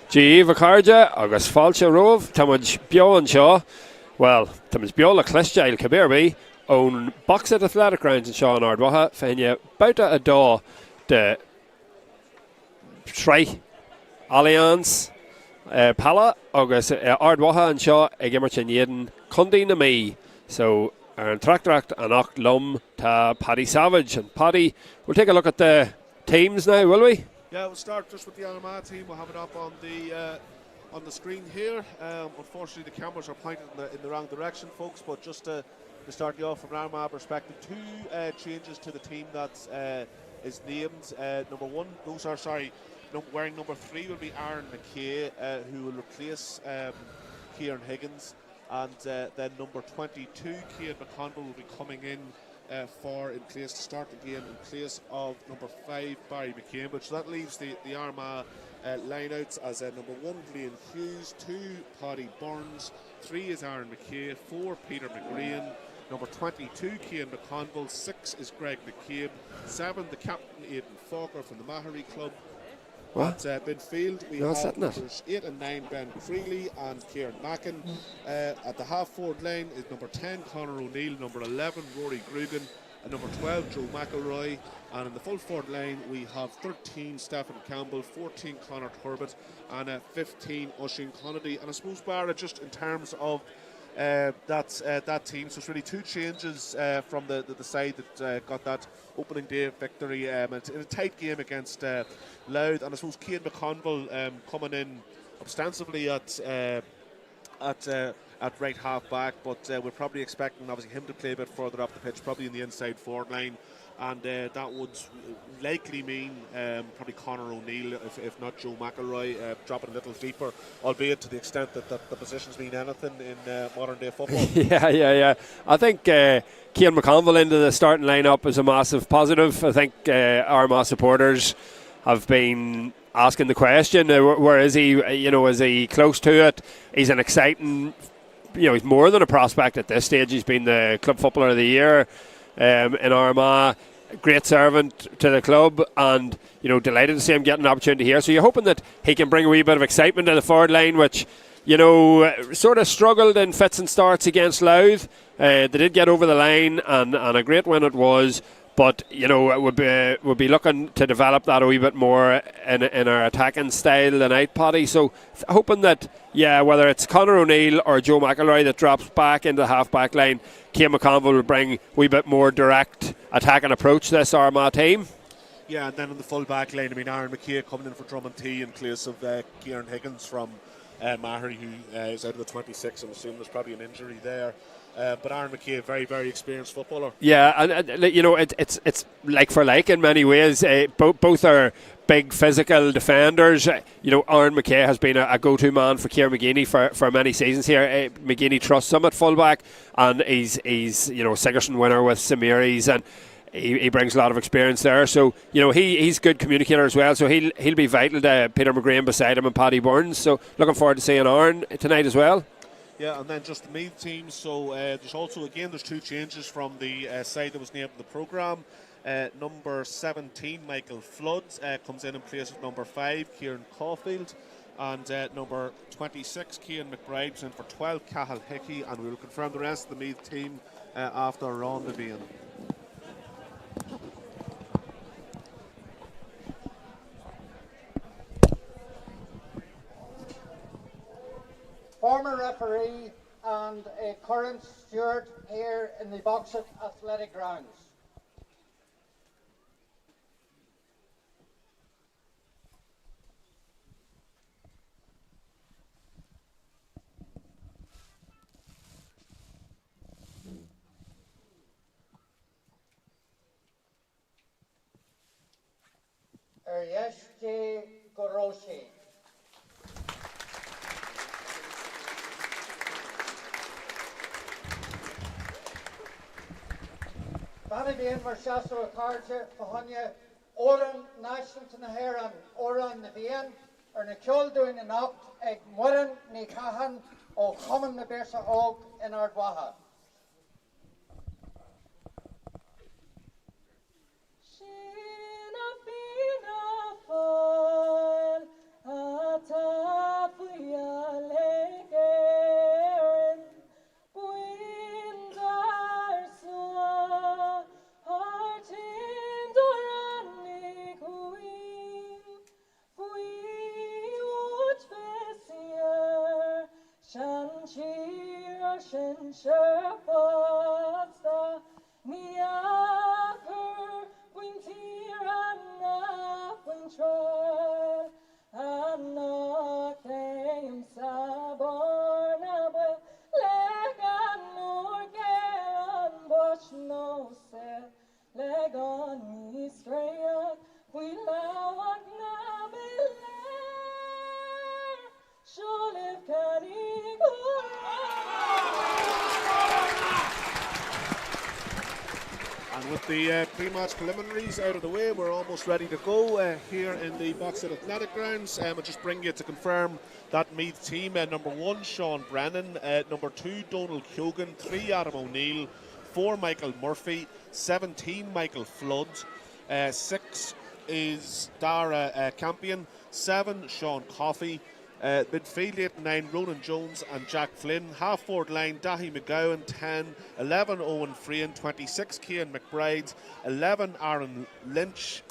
G. Vacarja, agus Falcha Rove, Tamaj Bio and Shaw. Well, Tamaj Bio la Clishjail Kabirby, own box at athletic grounds in Shaw and Ardwaha, Fenya, Bauta a Daw, the Shrei, Allianz, Pala, agus Ardwaha and Shaw, Egimerchin Yedin, Cundi na me. So, Aaron Tractract and Ock Lum to Paddy Savage. And Paddy, we'll take a look at the teams now, will we? Yeah, we'll start just with the Armagh team. We'll have it up on the screen here. Unfortunately, the cameras are pointed in the wrong direction, folks. But just to start you off from an Armagh perspective, two changes to the team that is named. Number one, wearing number 3 will be Aaron McKay, who will replace Kieran Higgins. And then number 22, Cian McConville, will be coming in in place to start the game in place of number 5, Barry McCambridge. So that leaves the Armagh lineouts as number 1, Glenn Hughes, 2, Paddy Burns, 3 is Aaron McKay, 4, Peter McGrain, number 22, Cian McConville, 6 is Greg McCabe, 7, the captain, Aidan Falker from the Mahary Club. What? At midfield, we have numbers 8 and 9, Ben Freely and Kieran Mackin. At the half-forward line is number 10, Conor O'Neill, number 11, Rory Grugan, and number 12, Joe McElroy. And in the full-forward line, we have 13, Stephen Campbell, 14, Conor Turbett, and 15, Oisin Connolly. And I suppose, Barra, just in terms of that team, so it's really 2 changes from the side that got that opening day victory. It's in a tight game against Louth, and I suppose Cian McConville coming in ostensibly at right half back, but we're probably expecting obviously him to play a bit further up the pitch, probably in the inside forward line. And that would likely mean probably Conor O'Neill, if not Joe McElroy, dropping a little deeper, albeit to the extent that the positions mean anything in modern day football. Yeah. I think Cian McConville into the starting lineup is a massive positive. I think Armagh supporters have been asking the question, where is he? Is he close to it? He's an exciting, he's more than a prospect at this stage. He's been the Club Footballer of the Year in Armagh. Great servant to the club, and delighted to see him get an opportunity here. So you're hoping that he can bring a wee bit of excitement to the forward line, which sort of struggled in fits and starts against Louth. They did get over the line, and a great win it was. But we'll be looking to develop that a wee bit more in our attacking style tonight, Paddy. So hoping that whether it's Conor O'Neill or Joe McElroy that drops back into the half-back line, Cian McConville will bring a wee bit more direct attacking approach to this Armagh team. Yeah, and then on the full-back line, Aaron McKay coming in for Drummond T in place of Kieran Higgins from Mahary, who is out of the 26. I'm assuming there's probably an injury there. But Aaron McKay, very, very experienced footballer. Yeah, and it's like for like in many ways. Both are big physical defenders. Aaron McKay has been a go-to man for Ciara McGeeney for many seasons here. McGeeney trusts him at fullback, and he's Sigerson winner with St Mary's, and he brings a lot of experience there. So he's a good communicator as well. So he'll be vital to Peter McGrain beside him and Paddy Burns. So looking forward to seeing Aaron tonight as well. Yeah, and then just the Meath team. So there's also, again, there's 2 changes from the side that was named in the programme. Number 17, Michael Flood, comes in place of number 5, Kieran Caulfield. And number 26, Cian McBride, is in for 12, Cathal Hickey. And we will confirm the rest of the Meath team after Ron Levine. Former referee and a current steward here in the Boxit Athletic Grounds. Eryeshke Goroshi. Paddy Bean Marshasso Akarja, Fahonya, Oran National to Naheran, Oran Navian, or Nikol doing an opt, Egg Muran, Nikahan, O Common Nabersa Og in Ardwaha. Shina Fina Fall. Martian Sherpa, Miaker, Wintier, and Wintroy, and not came Saborna, leg and more care and watch no set, leg on me straight, we law and And with the pre-match preliminaries out of the way, we're almost ready to go here in the Boxing Athletic Grounds. I'll just bring you to confirm that Meath team. Number 1, Sean Brennan. Number 2, Donald Keoghan. 3, Adam O'Neill. 4, Michael Murphy. 17, Michael Flood. 6 is Dara Campion. 7, Sean Coffey. Midfield 8 and 9, Ronan Jones and Jack Flynn. Half forward line, Dahi McGowan. 10, 11, Owen Frean. 26, Cian McBride. 11, Aaron Lynch.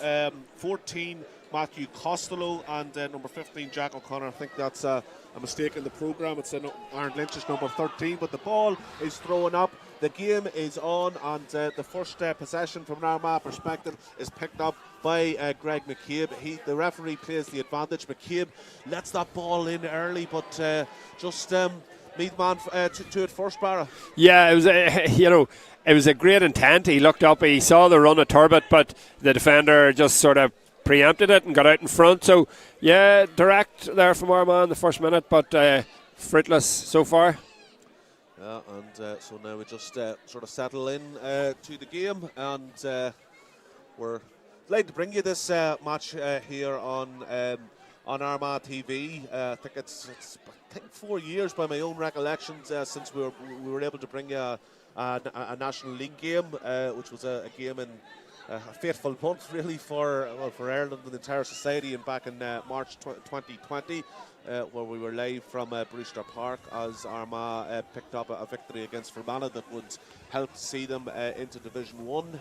14, Matthew Costello. And number 15, Jack O'Connor. I think that's a mistake in the programme. It's Aaron Lynch is number 13, but the ball is thrown up. The game is on, and the first possession from an Armagh perspective is picked up by Greg McCabe. The referee plays the advantage. McCabe lets that ball in early, but just Meath man to it first, Barra. Yeah, it was it was a great intent. He looked up, he saw the run of Turbot, but the defender just sort of preempted it and got out in front. So yeah, direct there from Armagh in the first minute, but fruitless so far. Yeah, and so now we just sort of settle in to the game, and we're delighted to bring you this match here on Armagh TV. I think it's 4 years by my own recollections since we were able to bring you a National League game, which was a game in a fateful month really for Ireland and the entire society, and back in March 2020. Where we were live from Brewster Park as Armagh picked up a victory against Fermanagh that would help see them into Division 1.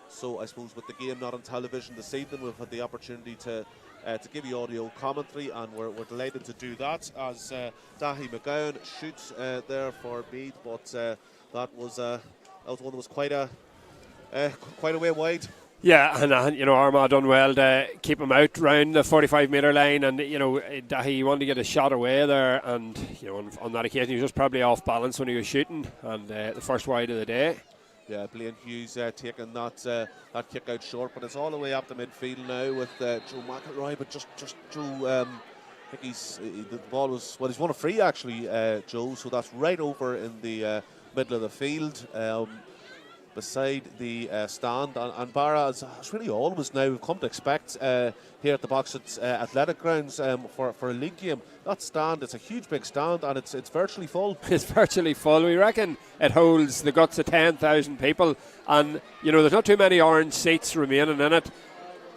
So I suppose with the game not on television this evening, we've had the opportunity to give you audio commentary, and we're delighted to do that as Dahi McGowan shoots there for Meath, but that was one that was quite a way wide. Yeah, and Armagh done well to keep him out round the 45-metre line, and he wanted to get a shot away there, and on that occasion he was just probably off balance when he was shooting, and the first wide of the day. Yeah, Blaine Hughes taking that kick out short, but it's all the way up the midfield now with Joe McElroy, but just Joe. I think the ball was he's won a free actually, Joe. So that's right over in the middle of the field. Beside the stand, and Barra, as really always now we've come to expect here at the Boxing Athletic Grounds for a league game. That stand, it's a huge big stand, and it's virtually full. It's virtually full. We reckon it holds the guts of 10,000 people, and there's not too many orange seats remaining in it.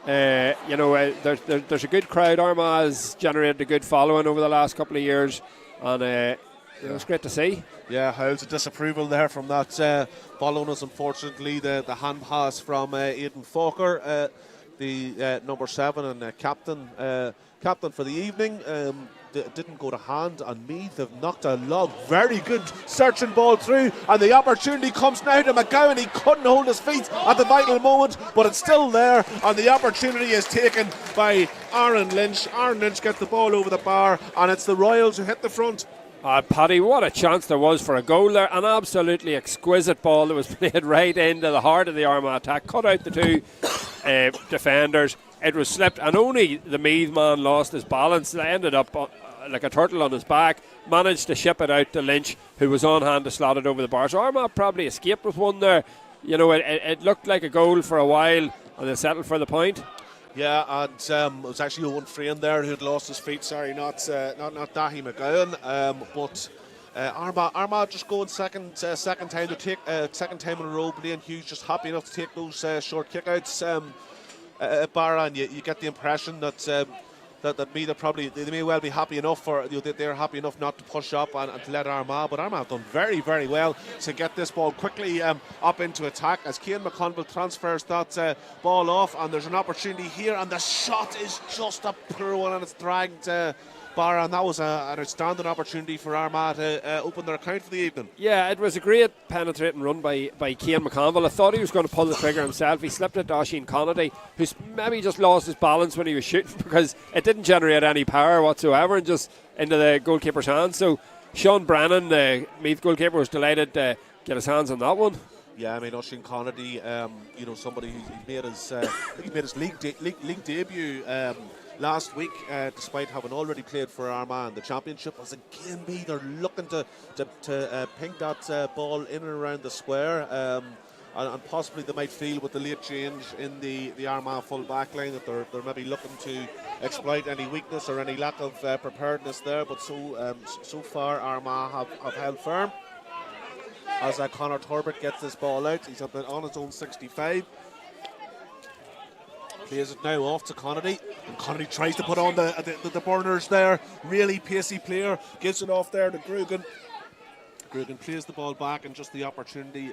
There's a good crowd. Armagh has generated a good following over the last couple of years, and it's great to see. Yeah, howls of disapproval there from that following us. Unfortunately, the hand pass from Aidan Falker, the number 7 and captain for the evening, didn't go to hand, and Meath have knocked a very good searching ball through, and the opportunity comes now to McGowan. He couldn't hold his feet at the vital moment, but it's still there, and the opportunity is taken by Aaron Lynch. Aaron Lynch gets the ball over the bar, and it's the Royals who hit the front. Paddy, what a chance there was for a goal there. An absolutely exquisite ball that was played right into the heart of the Armagh attack. Cut out the two defenders. It was slipped, and only the Meath man lost his balance. They ended up like a turtle on his back. Managed to ship it out to Lynch, who was on hand to slot it over the bar. So Armagh probably escaped with one there. It looked like a goal for a while, and they settled for the point. Yeah, and it was actually Owen Frean there who had lost his feet. Sorry, not Dahi McGowan. But Armagh just going second time in a row. Blaine Hughes just happy enough to take those short kickouts. Barra, and you get the impression that Meath are probably, they may well be happy enough they're happy enough not to push up and to let Armagh, but Armagh have done very, very well to get this ball quickly up into attack as Cian McConville transfers that ball off, and there's an opportunity here, and the shot is just a poor one, and it's dragged Barra, and that was an outstanding opportunity for Armagh to open their account for the evening. Yeah, it was a great penetrating run by Cian McConville. I thought he was going to pull the trigger himself. He slipped it to Oisín Connady, who's maybe just lost his balance when he was shooting because it didn't generate any power whatsoever and just into the goalkeeper's hands. So Sean Brannan, the Meath goalkeeper, was delighted to get his hands on that one. Yeah, I mean, Oisín Connady, somebody who made his league debut last week, despite having already played for Armagh in the Championship. As again, Meath are looking to ping that ball in and around the square, and possibly they might feel with the late change in the Armagh full back line that they're maybe looking to exploit any weakness or any lack of preparedness there. But so far, Armagh have held firm. As Conor Turbett gets this ball out, he's on his own 65. Plays it now off to Connady, and Connady tries to put on the burners there. Really pacey player, gives it off there to Grugan. Grugan plays the ball back, and just the opportunity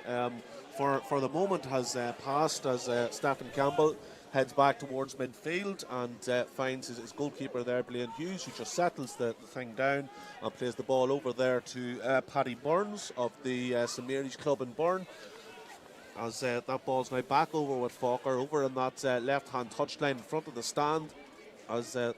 for the moment has passed as Stephen Campbell heads back towards midfield and finds his goalkeeper there, Blaine Hughes, who just settles the thing down and plays the ball over there to Paddy Burns of the St Mary's Club in Burn. As that ball's now back over with Falker over in that left-hand touchline in front of the stand. As the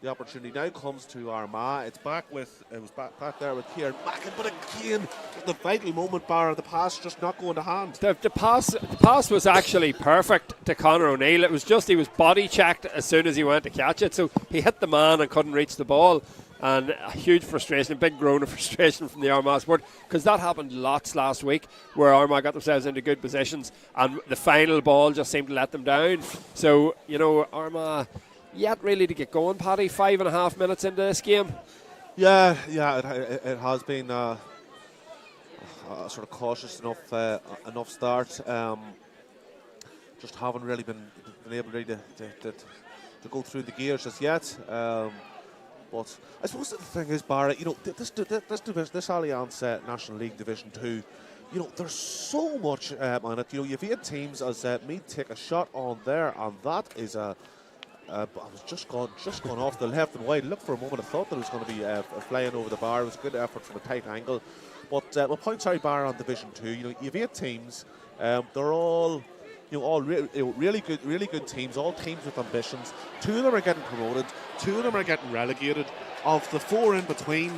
opportunity now comes to Armagh, it was back there with Kieran Mackin, but again, at the vital moment, Barra, the pass just not going to hand. The pass was actually perfect to Conor O'Neill. It was just he was body checked as soon as he went to catch it, so he hit the man and couldn't reach the ball. And a huge frustration, a big groan of frustration from the Armagh support, because that happened lots last week where Armagh got themselves into good positions and the final ball just seemed to let them down. So, Armagh yet really to get going, Paddy. 5.5 minutes into this game. Yeah, it has been a sort of cautious enough start. Just haven't really been able really to go through the gears just yet. But I suppose the thing is, Barra, this Alliance National League Division 2, there's so much on it. You've 8 teams as Meath take a shot on there, and that is I was just gone off the left and wide. Look, for a moment I thought that it was going to be flying over the bar. It was a good effort from a tight angle. But we'll point out, Barra, on Division 2. You've 8 teams. They're all really good teams, all teams with ambitions. 2 of them are getting promoted, 2 of them are getting relegated. Of the 4 in between,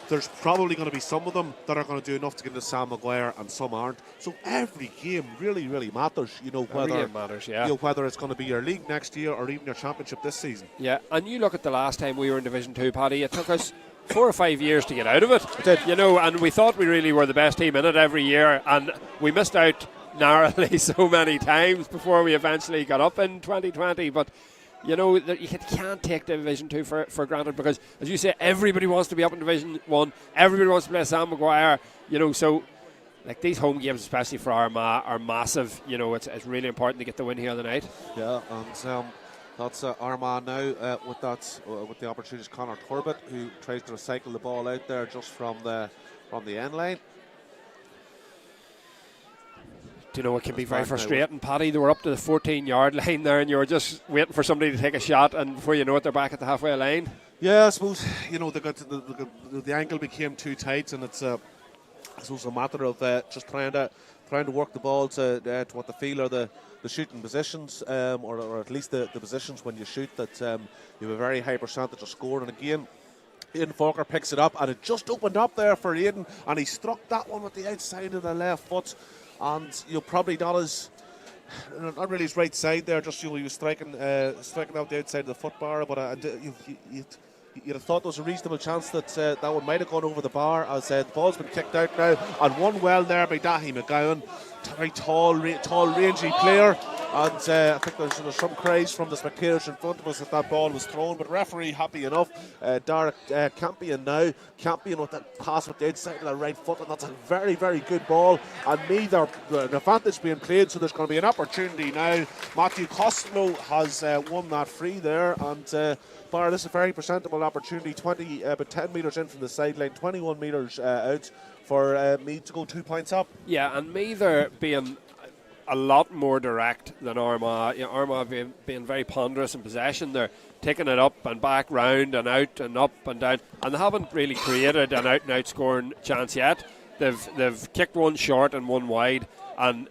there's probably going to be some of them that are going to do enough to get into Sam Maguire, and some aren't. So every game really matters. Whether it's going to be your league next year or even your championship this season. Yeah, and you look at the last time we were in Division 2, Paddy. It took us 4 or 5 years to get out of it. It did. And we thought we really were the best team in it every year, and we missed out narrowly so many times before we eventually got up in 2020. But you can't take Division 2 for granted, because, as you say, everybody wants to be up in Division 1, everybody wants to play Sam Maguire, so like these home games, especially for Armagh, are massive. It's really important to get the win here tonight. Yeah, and that's Armagh now with the opportunity. Conor Turbett, who tries to recycle the ball out there just from the end line. It can be very frustrating, Paddy. They were up to the 14-yard line there, and you were just waiting for somebody to take a shot, and before you know it, they're back at the halfway line. Yeah, I suppose the angle became too tight, and it's a matter of just trying to work the ball to what they feel are the shooting positions, or at least the positions when you shoot that you have a very high percentage of scoring. And again, Aidan Falker picks it up, and it just opened up there for Aidan, and he struck that one with the outside of the left foot. And probably not really his right side there. Just he was striking out the outside of the foot bar. But you'd have thought there was a reasonable chance that that one might have gone over the bar. As the ball's been kicked out now, and one well there by Dahi McGowan, very tall, rangy player. And I think there's some cries from the spectators in front of us that ball was thrown, but referee happy enough. Derek Campion now. Campion with that pass with the outside of the right foot, and that's a very, very good ball. And Meath are an advantage being played, so there's going to be an opportunity now. Matthew Costello has won that free there, and Bar, this is a very presentable opportunity. 10 metres in from the sideline, 21 metres out for Meath to go 2 points up. Yeah, and Meath are being a lot more direct than Armagh. Armagh being very ponderous in possession. They're taking it up and back, round and out and up and down, and they haven't really created an out-and-out scoring chance yet. They've kicked one short and one wide, and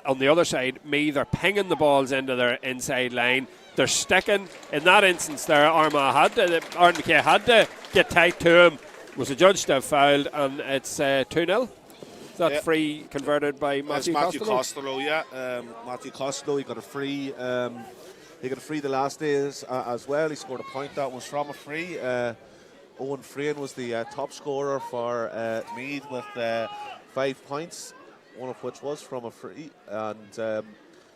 on the other side, Meath are pinging the balls into their inside line. They're sticking. In that instance there, armagh-gaa had to get tight to him. Was adjudged to have fouled, and it's 2-0. That free converted by Matthew Costello. Matthew Costello, he got a free. He got a free the last day as well. He scored a point that was from a free. Owen Frayne was the top scorer for Meath with 5 points, one of which was from a free. And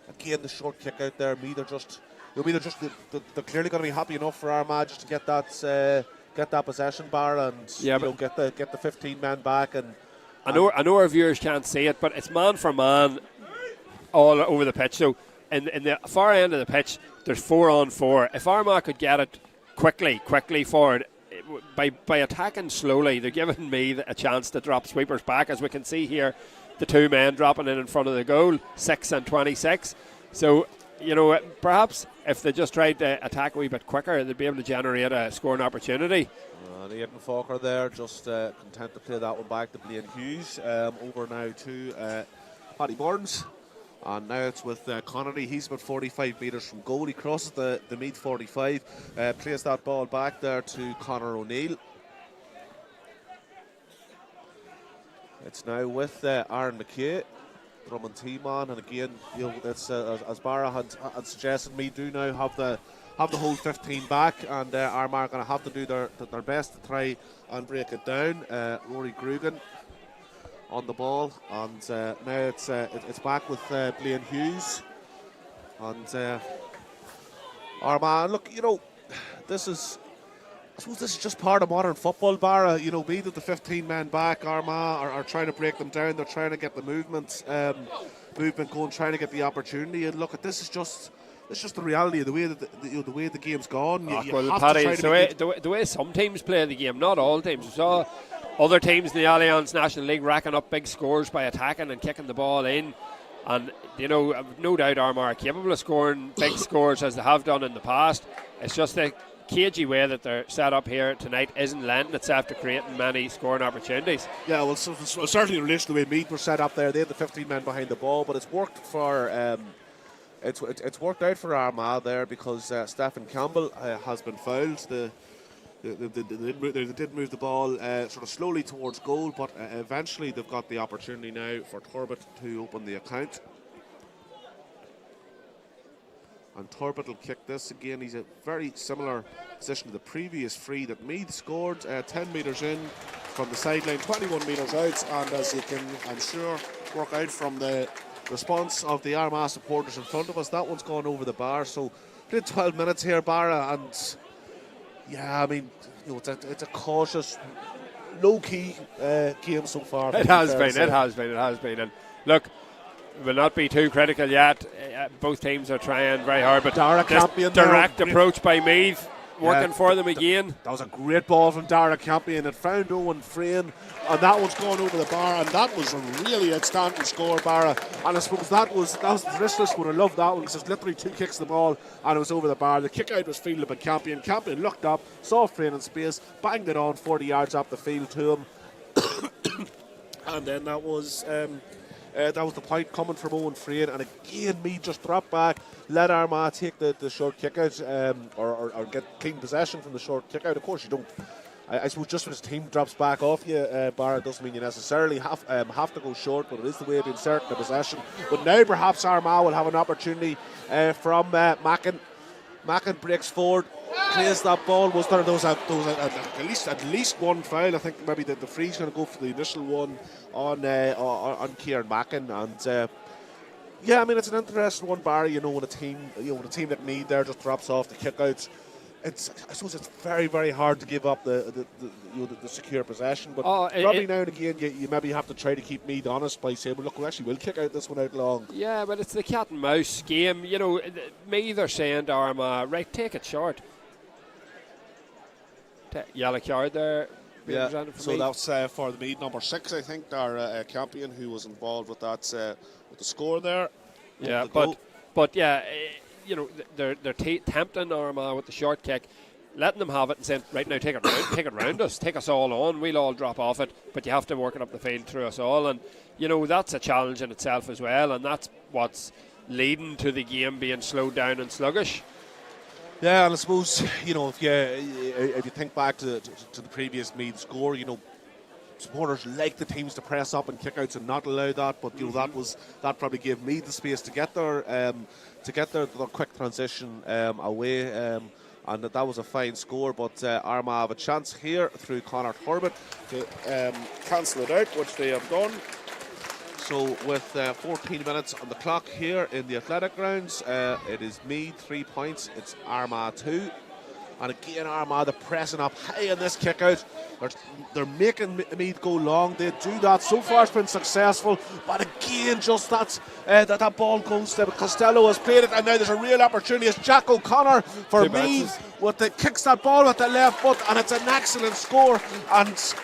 again, the short kick out there. Meath are just, they're clearly going to be happy enough for Armagh just to get that possession bar and get the 15 men back. And I know our viewers can't see it, but it's man for man all over the pitch. So in the far end of the pitch, there's 4-on-4. If Armagh could get it quickly forward, by attacking slowly, they're giving me a chance to drop sweepers back, as we can see here. The two men dropping in front of the goal, 6 and 26. So, perhaps if they just tried to attack a wee bit quicker, they'd be able to generate a scoring opportunity. The Aidan Falker there, just content to play that one back to Blaine Hughes. Over now to Paddy Burns. And now it's with Connery. He's about 45 metres from goal. He crosses the Meath 45. Plays that ball back there to Conor O'Neill. It's now with Aaron McKay, Drummond T-man, and again, it's as Barra had suggested, Meath do now have the whole 15 back, and Armagh are going to have to do their best to try and break it down. Rory Grugan on the ball, and now it's back with Blaine Hughes, and Armagh. Look, I suppose this is just part of modern football, Barra. Meath with the 15 men back, Armagh are trying to break them down. They're trying to get the movement going, trying to get the opportunity. And look, this is just the reality of the way that the way the game's gone. Paddy, it's the way some teams play the game, not all teams. We saw other teams in the Allianz National League racking up big scores by attacking and kicking the ball in. And, no doubt Armagh are capable of scoring big scores as they have done in the past. It's just the cagey way that they're set up here tonight isn't lending itself to creating many scoring opportunities. Yeah, well, certainly in relation to the way Meath were set up there, they had the 15 men behind the ball, but it's worked for it's worked out for Armagh there because Stephen Campbell has been fouled. They did move the ball sort of slowly towards goal, but eventually they've got the opportunity now for Turbot to open the account. And Turbot will kick this again. He's a very similar position to the previous free that Meath scored. 10 metres in from the sideline, 21 metres out. And as you can, I'm sure, work out from the response of the Armagh supporters in front of us, that one's gone over the bar. So, did 12 minutes here, Barra, and yeah, I mean, it's a cautious, low-key game so far. It has been. And look, will not be too critical yet. Both teams are trying very hard, but this direct approach by Meath working for them again. That was a great ball from Dara Campion. It found Owen Frayne, and that one's gone over the bar, and that was a really outstanding score, Barra. And I suppose that was the Ristless would have loved that one because there's literally 2 kicks of the ball and it was over the bar. The kick out was fielded by Campion. Campion looked up, saw Frayne in space, banged it on 40 yards up the field to him. And then that was the point coming from Owen Frayne, and again Meath just dropped back, let Armagh take the short kick out or get clean possession from the short kick out. Of course you don't, I suppose just when his team drops back off you, Barra, doesn't mean you necessarily have to go short, but it is the way of inserting the possession. But now perhaps Armagh will have an opportunity from Mackin. Mackin breaks forward, plays that ball. Was there was at least one foul? I think maybe the free's going to go for the initial one on Kieran Mackin, and yeah, I mean it's an interesting one, Barry. When a team that Meath there just drops off the kick outs, I suppose it's very, very hard to give up the secure possession, but probably now and again you maybe have to try to keep Meath honest by saying, well, look, we actually will kick out this one out long. Yeah, but it's the cat and mouse game. Meath are saying to Armagh, right, take it short. Yellow card there, being presented for so Meath. that's for the Meath number 6, I think, our champion who was involved with that with the score there. Yeah, but yeah, you know, they're tempting Armagh with the short kick, letting them have it and saying, right now, take it round us, take us all on, we'll all drop off it, but you have to work it up the field through us all. And you know, that's a challenge in itself as well, and that's what's leading to the game being slowed down and sluggish. Yeah, and I suppose, you know, if you think back to the previous Meath score, you know, supporters like the teams to press up and kick outs and not allow that, but you know, that probably gave Meath the space to get their quick transition away, and that was a fine score. But Armagh have a chance here through Conor Turbett to cancel it out, which they have done. So with 14 minutes on the clock here in the athletic grounds, it is Meath 3 points, it's Armagh 2. And again, Armagh, they're pressing up high in this kick out. They're making Meath go long. They do that. So far it's been successful. But again, just that ball goes to Costello has played it. And now there's a real opportunity. It's Jack O'Connor for Meath kicks that ball with the left foot. And it's an excellent score. And,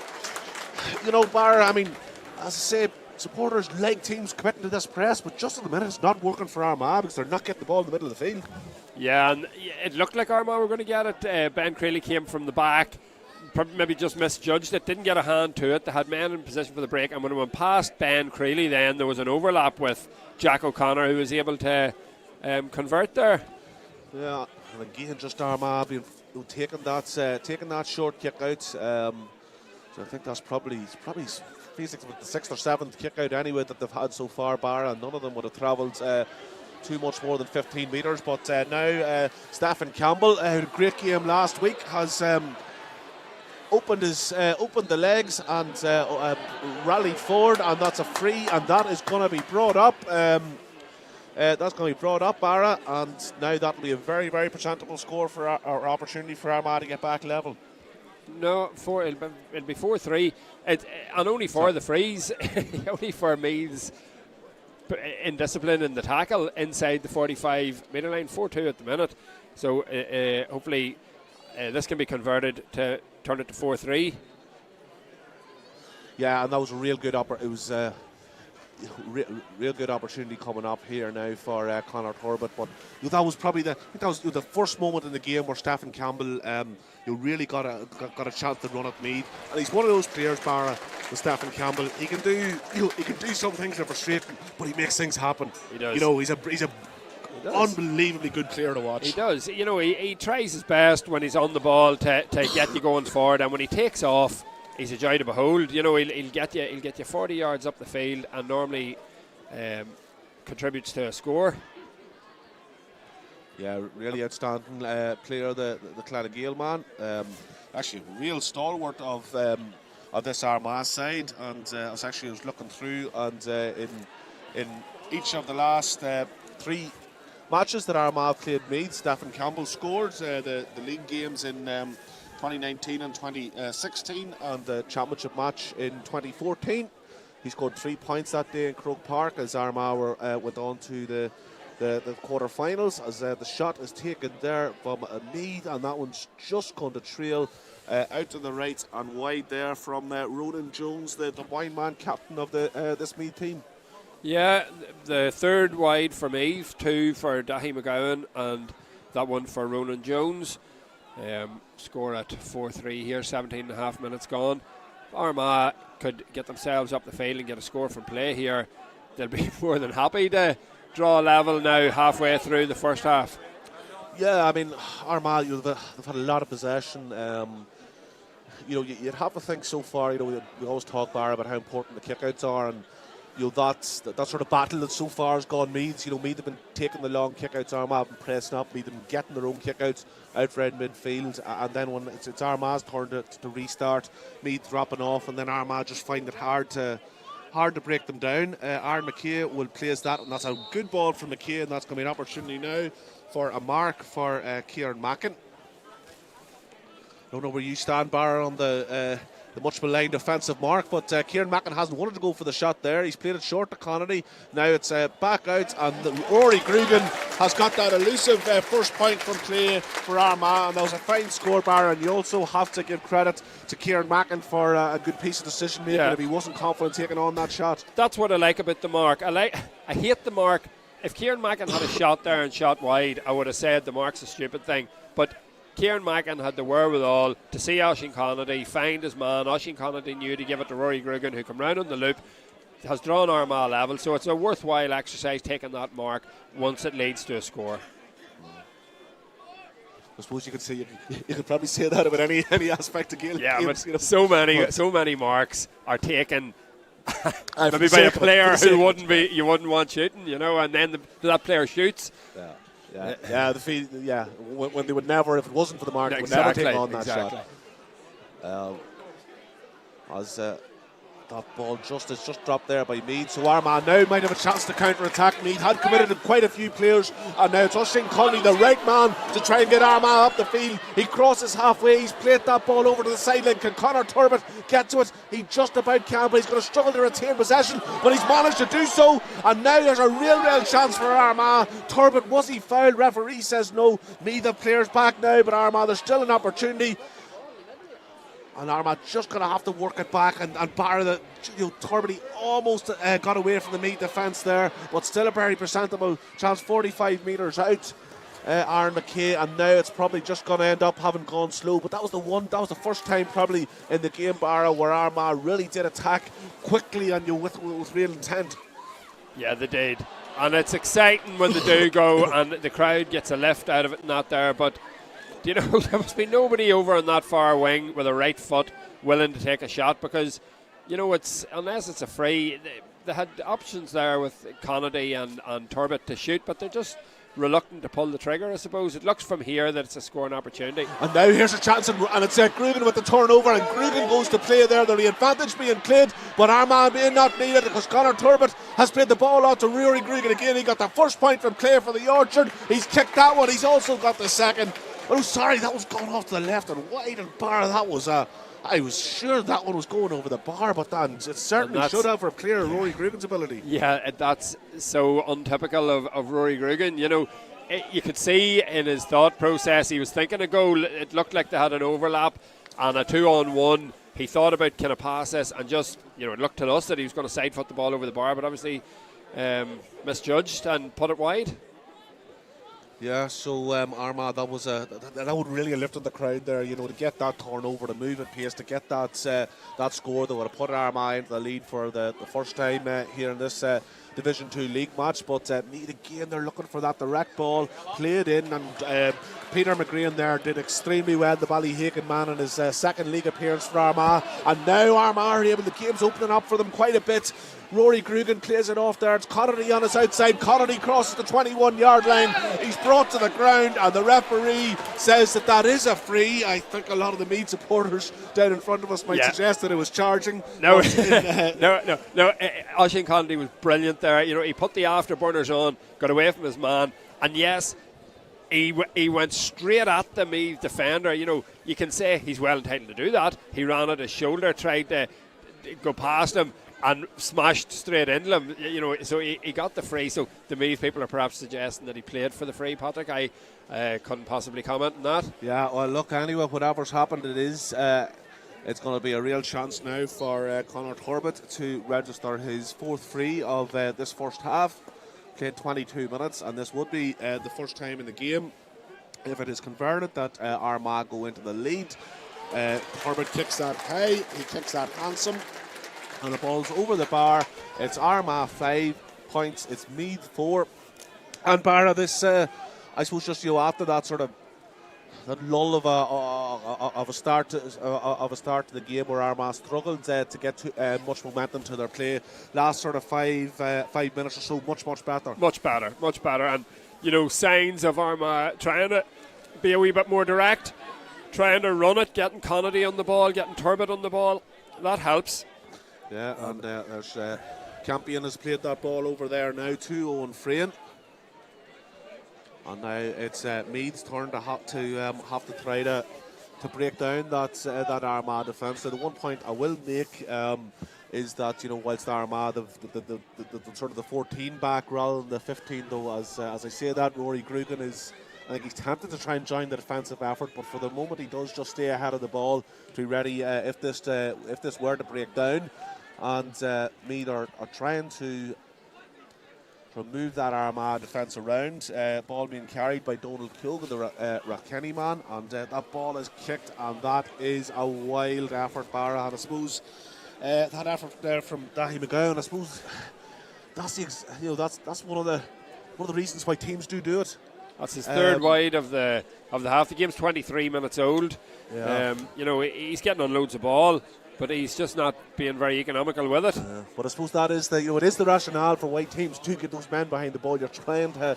you know, Barra, I mean, as I say, supporters like teams committing to this press, but just at the minute it's not working for Armagh because they're not getting the ball in the middle of the field. Yeah, and it looked like Armagh were going to get it. Ben Creeley came from the back, maybe just misjudged it, didn't get a hand to it. They had men in position for the break, and when it went past Ben Creeley, then there was an overlap with Jack O'Connor, who was able to convert there. Yeah, and again, just Armagh being taking that short kick out. So I think that's probably the 6th or 7th kick out anyway that they've had so far, Barra, and none of them would have travelled too much more than 15 metres. But now Stephen Campbell, who had a great game last week, has opened the legs and rallied forward, and that's a free, and that is going to be brought up. That's going to be brought up, Barra, and now that'll be a very, very presentable score for our opportunity for Armagh to get back level. No, it'll be 4-3, and only for the frees, only for Meath's indiscipline in the tackle inside the 45-metre line. 4-2 at the minute, so hopefully this can be converted to turn it to 4-3. Yeah, and that was a real good real good opportunity coming up here now for Conor Turbett. But that was probably the first moment in the game where Stephen Campbell really got a chance to run at Meath, and he's one of those players, Barra, with Stephen Campbell. He can do some things that are frustrating, but he makes things happen. He does. You know, he's a unbelievably good player to watch. He does. You know, he tries his best when he's on the ball to get you going forward, and when he takes off, he's a joy to behold. You know, he'll get you 40 yards up the field, and normally contributes to a score. Yeah, really outstanding player, the Clanagale man. Actually, a real stalwart of this Armagh side. And I was looking through, and in each of the last 3 matches that Armagh played Meath, Stephen Campbell scored the league games in 2019 and 2016, and the championship match in 2014. He scored 3 points that day in Croke Park as Armagh went on to the quarter-finals, as the shot is taken there from Meath, and that one's just going to trail out to the right and wide there from Ronan Jones, the wine man captain of this Meath team. Yeah, the third wide for Meath, 2 for Dahi McGowan, and that one for Ronan Jones. Score at 4-3 here, 17.5 minutes gone. Armagh could get themselves up the field and get a score from play here. They'll be more than happy to draw level now halfway through the first half. Yeah, I mean, Armagh, they've had a lot of possession. You'd have to think so far, we always talk, Barra, about how important the kickouts are, and that sort of battle that so far has gone Meath. Meath have been taking the long kickouts, Armagh have been pressing up, Meath have been getting their own kickouts out around midfield, and then when it's Armagh's turn to restart, Meath dropping off, and then Armagh just find it hard to break them down. Aaron McKay will place that, and that's a good ball from McKay, and that's going to be an opportunity now for a mark for Kieran Mackin. Don't know where you stand, Barra, on the much maligned defensive mark, but Kieran Mackin hasn't wanted to go for the shot there. He's played it short to Connolly. Now it's back out, and Rory Grugan has got that elusive first point from play for Armagh, and that was a fine score bar. And you also have to give credit to Kieran Mackin for a good piece of decision making if he wasn't confident taking on that shot. That's what I like about the mark. I hate the mark. If Kieran Mackin had a shot there and shot wide, I would have said the mark's a stupid thing, but Kieran Mackin had the wherewithal to see Oisín Connolly, find his man. Oisín Connolly knew to give it to Rory Grugan, who come round on the loop, has drawn Armagh level, so it's a worthwhile exercise taking that mark once it leads to a score. I suppose you could probably say that about any aspect of game. Yeah, games, but so many marks are taken maybe by a player who you wouldn't want shooting, and then that player shoots. Yeah, when they would never, if it wasn't for the mark, they would never take on that shot. As that ball just dropped there by Meath, so Armagh now might have a chance to counter-attack. Meath had committed quite a few players, and now it's Oisín Connolly, the right man, to try and get Armagh up the field. He crosses halfway, he's played that ball over to the sideline. Can Conor Turbett get to it? He just about can, but he's going to struggle to retain possession, but he's managed to do so, and now there's a real chance for Armagh. Turbett, was he fouled? Referee says no. Meath have players back now, but Armagh, there's still an opportunity. And Armagh just going to have to work it back and bar the Turbety almost got away from the Meath defence there, but still a very presentable chance. 45 metres out, armagh-gaa, and now it's probably just going to end up having gone slow. But that was the first time probably in the game, Barra, where Armagh really did attack quickly and with real intent. Yeah, they did, and it's exciting when they do go, and the crowd gets a lift out of it and that there, but. There must be nobody over on that far wing with a right foot willing to take a shot, because, unless it's a free, they had options there with Connolly and Turbett to shoot, but they're just reluctant to pull the trigger, I suppose. It looks from here that it's a scoring opportunity. And now here's a chance, and it's Grugan with the turnover, and Grugan goes to play there. The advantage being played, but Armagh may not need it, because Conor Turbett has played the ball out to Rory Grugan again. He got the first point from play for the Orchard. He's kicked that one. He's also got the second. Oh, sorry, that was gone off to the left and wide, and bar. That was I was sure that one was going over the bar, but it certainly should have for a player of Rory Grugan's ability. Yeah, that's so untypical of Rory Grugan. You could see in his thought process, he was thinking a goal. It looked like they had an overlap and a 2-on-1. He thought about can I pass this, and just it looked to us that he was going to side foot the ball over the bar, but obviously misjudged and put it wide. Yeah, so Armagh, that would really have lifted the crowd there, to get that turnover, to move at pace, to get that score that would have put Armagh into the lead for the first time here in this Division 2 league match. But Meath again, they're looking for that direct ball played in, and Peter McGrain there did extremely well, the Ballyhaken man, in his second league appearance for Armagh, and now Armagh are able, the game's opening up for them quite a bit. Rory Grugan plays it off there. It's Connolly on his outside. Connolly crosses the 21-yard line. He's brought to the ground, and the referee says that is a free. I think a lot of the Meath supporters down in front of us might suggest that it was charging. No, no. Oisín Connolly was brilliant there. He put the afterburners on, got away from his man, and yes, he went straight at the Meath defender. You can say he's well entitled to do that. He ran at his shoulder, tried to go past him, and smashed straight into him, so he got the free. So the Meath people are perhaps suggesting that he played for the free, Patrick. I couldn't possibly comment on that. Yeah, well, look, anyway, whatever's happened, it's going to be a real chance now for Conor Turbett to register his fourth free of this first half. Played 22 minutes, and this would be the first time in the game, if it is converted, that Armagh go into the lead. Turbett kicks that high, he kicks that handsome, and the ball's over the bar. It's Armagh 5 points, it's Meath 4. And Barra, this, I suppose, just after that sort of that lull of a start to the game, where Armagh struggled to get much momentum to their play. Last sort of 5 minutes or so, much better. Much better. And signs of Armagh trying to be a wee bit more direct, trying to run it, getting Connolly on the ball, getting Turbett on the ball. That helps. Yeah, and there's Campion has played that ball over there now to Owen Frayne. And now it's Meath's turn to have to try to break down that Armagh defence. So the one point I will make is that, you know, whilst Armagh the sort of the 14 back rather than the 15, though, as I say that, Rory Grugan is, I think he's tempted to try and join the defensive effort, but for the moment he does just stay ahead of the ball to be ready if this were to break down. And Meath are trying to move that Armagh defence around. Ball being carried by Donald Kilgan, the Rathkenny man, and that ball is kicked, and that is a wild effort, Barra. And I suppose that effort there from Dahi McGowan, and I suppose that's one of the reasons why teams do it. That's his third wide of the half. The game's 23 minutes old. Yeah. You know, he's getting on loads of ball, but he's just not being very economical with it. But I suppose that is it is the rationale for why teams do get those men behind the ball. You're trying to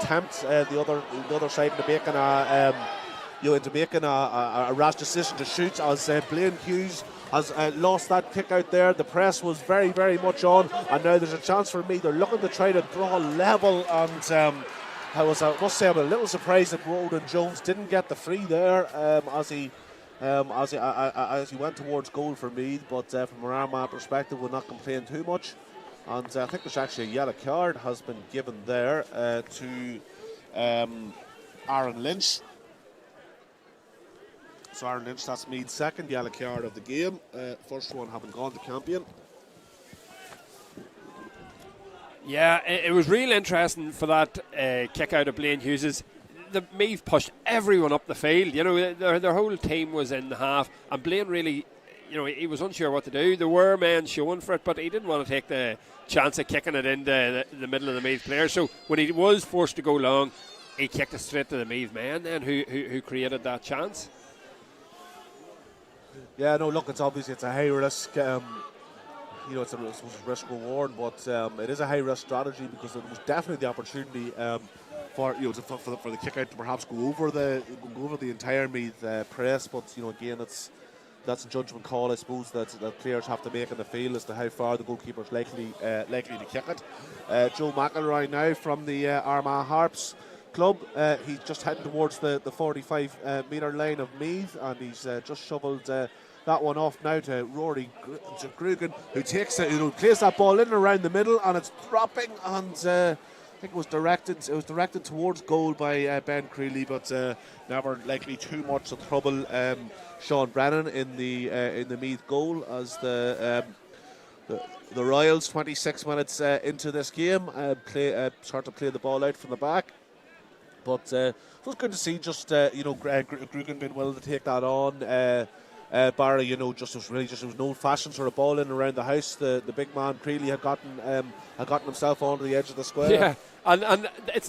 tempt the other side into making a rash decision to shoot, as Blaine Hughes has lost that kick out there. The press was very, very much on, and now there's a chance for me. They're looking to try to draw level, and I must say I'm a little surprised that Roden Jones didn't get the free there as he went towards goal for Meath. But from an Armagh perspective, we'll not complain too much. And I think there's actually a yellow card has been given there to Aaron Lynch. So Aaron Lynch, that's Meath's second yellow card of the game. First one having gone to Campion. Yeah, it was real interesting for that kick out of Blaine Hughes's. The Meath pushed everyone up the field. You know, their whole team was in the half, and Blaine really, you know, he was unsure what to do. There were men showing for it, but he didn't want to take the chance of kicking it into the middle of the Meath players. So when he was forced to go long, he kicked it straight to the Meath man then who created that chance. Yeah, no, look, it's a high risk. You know, it's a risk reward, but it is a high risk strategy because there was definitely the opportunity for the kick out to perhaps go over the entire Meath press. But you know, again, that's a judgment call, I suppose, that players have to make in the field as to how far the goalkeeper is likely to kick it. Joe McElroy now from the Armagh Harps club. He's just heading towards the 45 metre line of Meath, and he's just shoveled that one off now to Rory Grugan, who takes it, plays that ball in and around the middle, and it's dropping, and I think it was directed towards goal by Ben Creeley, but never likely too much of trouble. Sean Brennan in the Meath goal as the Royals 26 minutes into this game start to play the ball out from the back. But it was good to see just Grugan being willing to take that on. Barry, just was an old-fashioned sort of ball in around the house. The big man Creeley had gotten himself onto the edge of the square. Yeah, and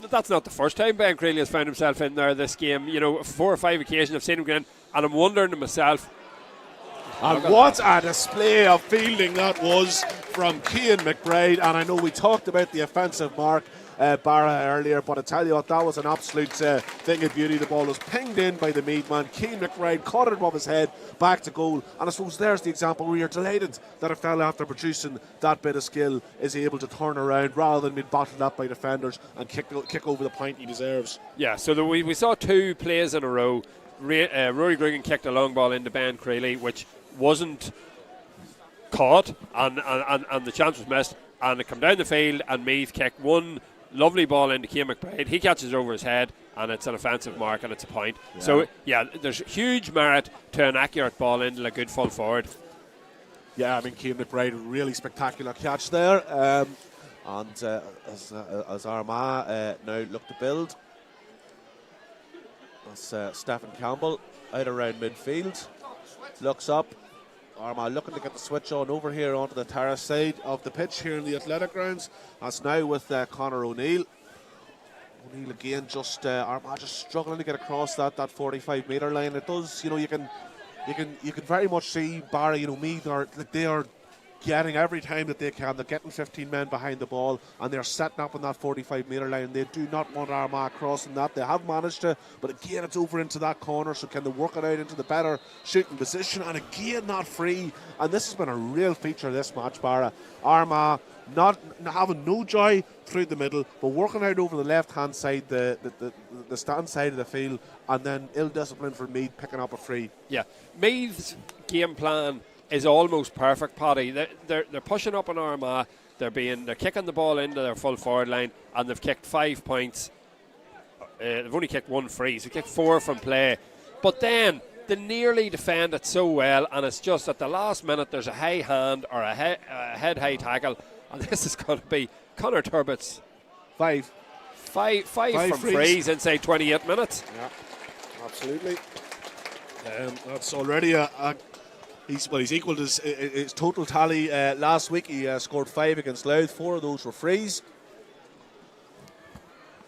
that's not the first time Ben Creeley has found himself in there this game. 4 or 5 occasions I've seen him get in, and I'm wondering to myself. And what a display of fielding that was from Cian McBride. And I know we talked about the offensive mark, Barra, earlier, but I tell you what, that was an absolute thing of beauty. The ball was pinged in by the Meath man. Cian McBride caught it above his head, back to goal. And I suppose there's the example where you're delighted that a fella, after producing that bit of skill, is able to turn around rather than being bottled up by defenders and kick over the point he deserves. Yeah, so we saw 2 plays in a row. Rory Grugan kicked a long ball into Ben Creeley, which wasn't caught, and the chance was missed, and it came down the field, and Meath kicked one lovely ball into Cian McBride. He catches it over his head, and it's an offensive mark, and it's a point. Yeah. So, yeah, there's huge merit to an accurate ball into a good full forward. Yeah, I mean, Cian McBride, really spectacular catch there. As Armagh now look to build, that's Stephen Campbell out around midfield. Looks up. Armagh looking to get the switch on over here onto the terrace side of the pitch here in the athletic grounds. That's now with Conor O'Neill. O'Neill again, Armagh just struggling to get across that 45 metre line. It does, you can very much see Barry, Meath they are getting every time that they can. They're getting 15 men behind the ball, and they're setting up on that 45 metre line. They do not want Armagh crossing that. They have managed to, but again, it's over into that corner. So can they work it out into the better shooting position? And again, not free. And this has been a real feature of this match, Barra. Armagh not having no joy through the middle, but working out over the left-hand side, the stand side of the field, and then ill discipline for Meath picking up a free. Yeah, Meath's game plan is almost perfect, Paddy. They're pushing up on Armagh. They're kicking the ball into their full forward line, and they've kicked 5 points. They've only kicked 1 free, so kicked 4 from play. But then they nearly defend it so well, and it's just at the last minute there's a high hand or a head-high tackle, and this is going to be Conor Turbott's 5 from frees inside 28 minutes. Yeah, absolutely. That's already he's equalled his total tally last week. He scored 5 against Louth. 4 of those were frees.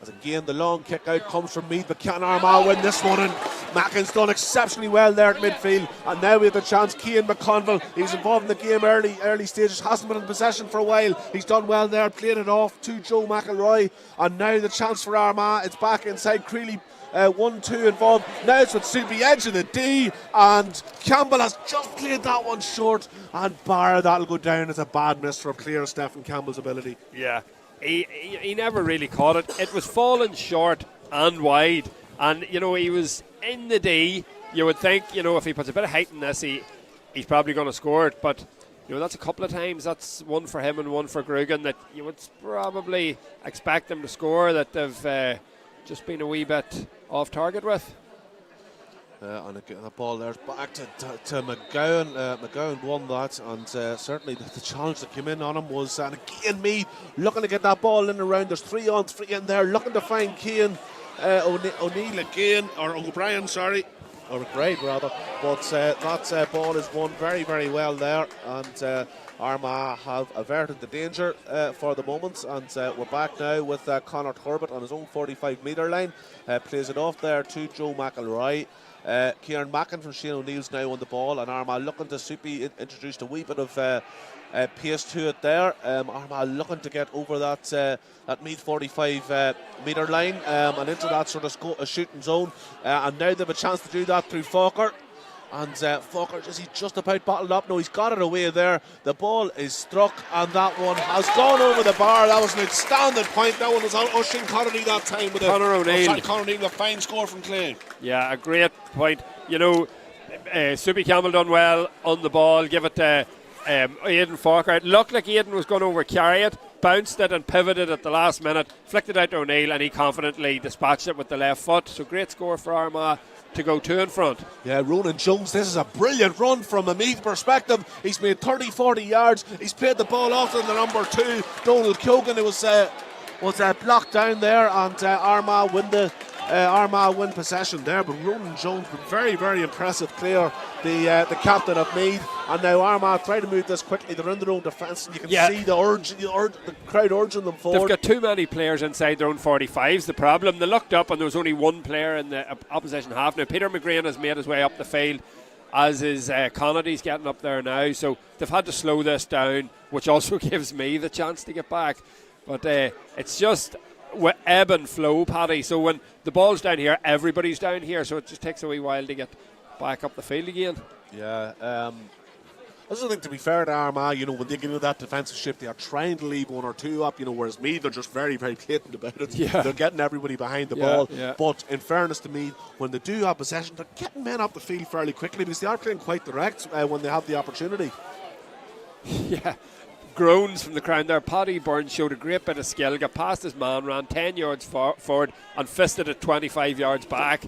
As again, the long kick out comes from Meath, but can Armagh win this one? And Mackin's done exceptionally well there at midfield. And now we have the chance. Cian McConville, he was involved in the game early stages, hasn't been in possession for a while. He's done well there, played it off to Joe McElroy. And now the chance for Armagh. It's back inside Creeley. 1-2 involved. Now it's with Soupy, edge of the D, and Campbell has just played that one short, and Barra, that'll go down as a bad miss for a player of Stephen Campbell's ability. Yeah, he never really caught it. It was falling short and wide, and he was in the D. You would think if he puts a bit of height in this, he's probably going to score it, but that's a couple of times. That's one for him and one for Grugan that you would probably expect them to score, that they've just been a wee bit off target with. And the ball there's back to McGowan. McGowan won that, and certainly the challenge that came in on him was, and again Meath looking to get that ball in and around. There's 3 on 3 in there, looking to find Cian O'Neill again, or O'Brien, sorry, or McBride rather. But that ball is won very, very well there, and Armagh have averted the danger for the moment, and we're back now with Conor Turbott on his own 45-metre line. Plays it off there to Joe McElroy. Kieran Mackin from Shane O'Neill's now on the ball, and Armagh looking to Soupy introduced a wee bit of pace to it there. Armagh looking to get over that Meath 45-metre line and into that sort of shooting zone, and now they have a chance to do that through Falker. And Falker, is he just about bottled up? No, he's got it away there. The ball is struck, and that one has gone over the bar. That was an outstanding point. That one was on Oisin Connery that time with Conor O'Neill. Conor O'Neill, a fine score from Clay. Yeah, a great point. Soupy Campbell done well on the ball. Give it to Aidan Falker. It looked like Aidan was going to overcarry it, bounced it and pivoted at the last minute, flicked it out to O'Neill, and he confidently dispatched it with the left foot. So great score for Armagh to go 2 in front. Yeah, Ronan Jones, this is a brilliant run from a Meath perspective. He's made 30-40 yards. He's played the ball off to the number 2, Donald Cogan. It was blocked down there, and Armagh win possession there. But Ronan Jones, very, very impressive player, the captain of Meath. And now Armagh try to move this quickly. They're in their own defence, and you can see the crowd urging them forward. They've got too many players inside their own 45s. The problem, they looked up and there was only one player in the opposition half. Now Peter McGrain has made his way up the field, as is Connedy's getting up there now. So they've had to slow this down, which also gives me the chance to get back. But it's just ebb and flow, Paddy. So when the ball's down here, everybody's down here. So it just takes a wee while to get back up the field again. Yeah. I also think, to be fair to Armagh, when they get into that defensive shift, they are trying to leave 1 or 2 up, whereas Meath, they're just very, very blatant about it. Yeah. They're getting everybody behind the ball. Yeah. But in fairness to Meath, when they do have possession, they're getting men up the field fairly quickly, because they are playing quite direct when they have the opportunity. Yeah. Groans from the crowd there. Paddy Burns showed a great bit of skill, got past his man, ran 10 yards forward and fisted it 25 yards back.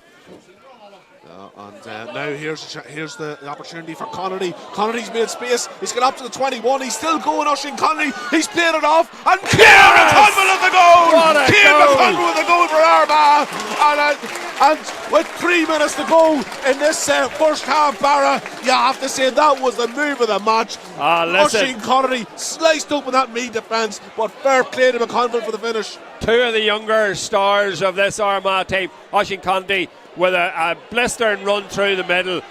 And now here's the opportunity for Connery. Connery's made space. He's got up to the 21. He's still going, Oisin Connery. He's played it off. And Cian McConville at the goal. Cian McConville with the goal for Armagh. And with 3 minutes to go in this first half, Barra, you have to say that was the move of the match. Oisin Connery sliced open that Meath defence, but fair play to McConville for the finish. 2 of the younger stars of this Armagh team, Oisin Connery with a blistering run through the middle,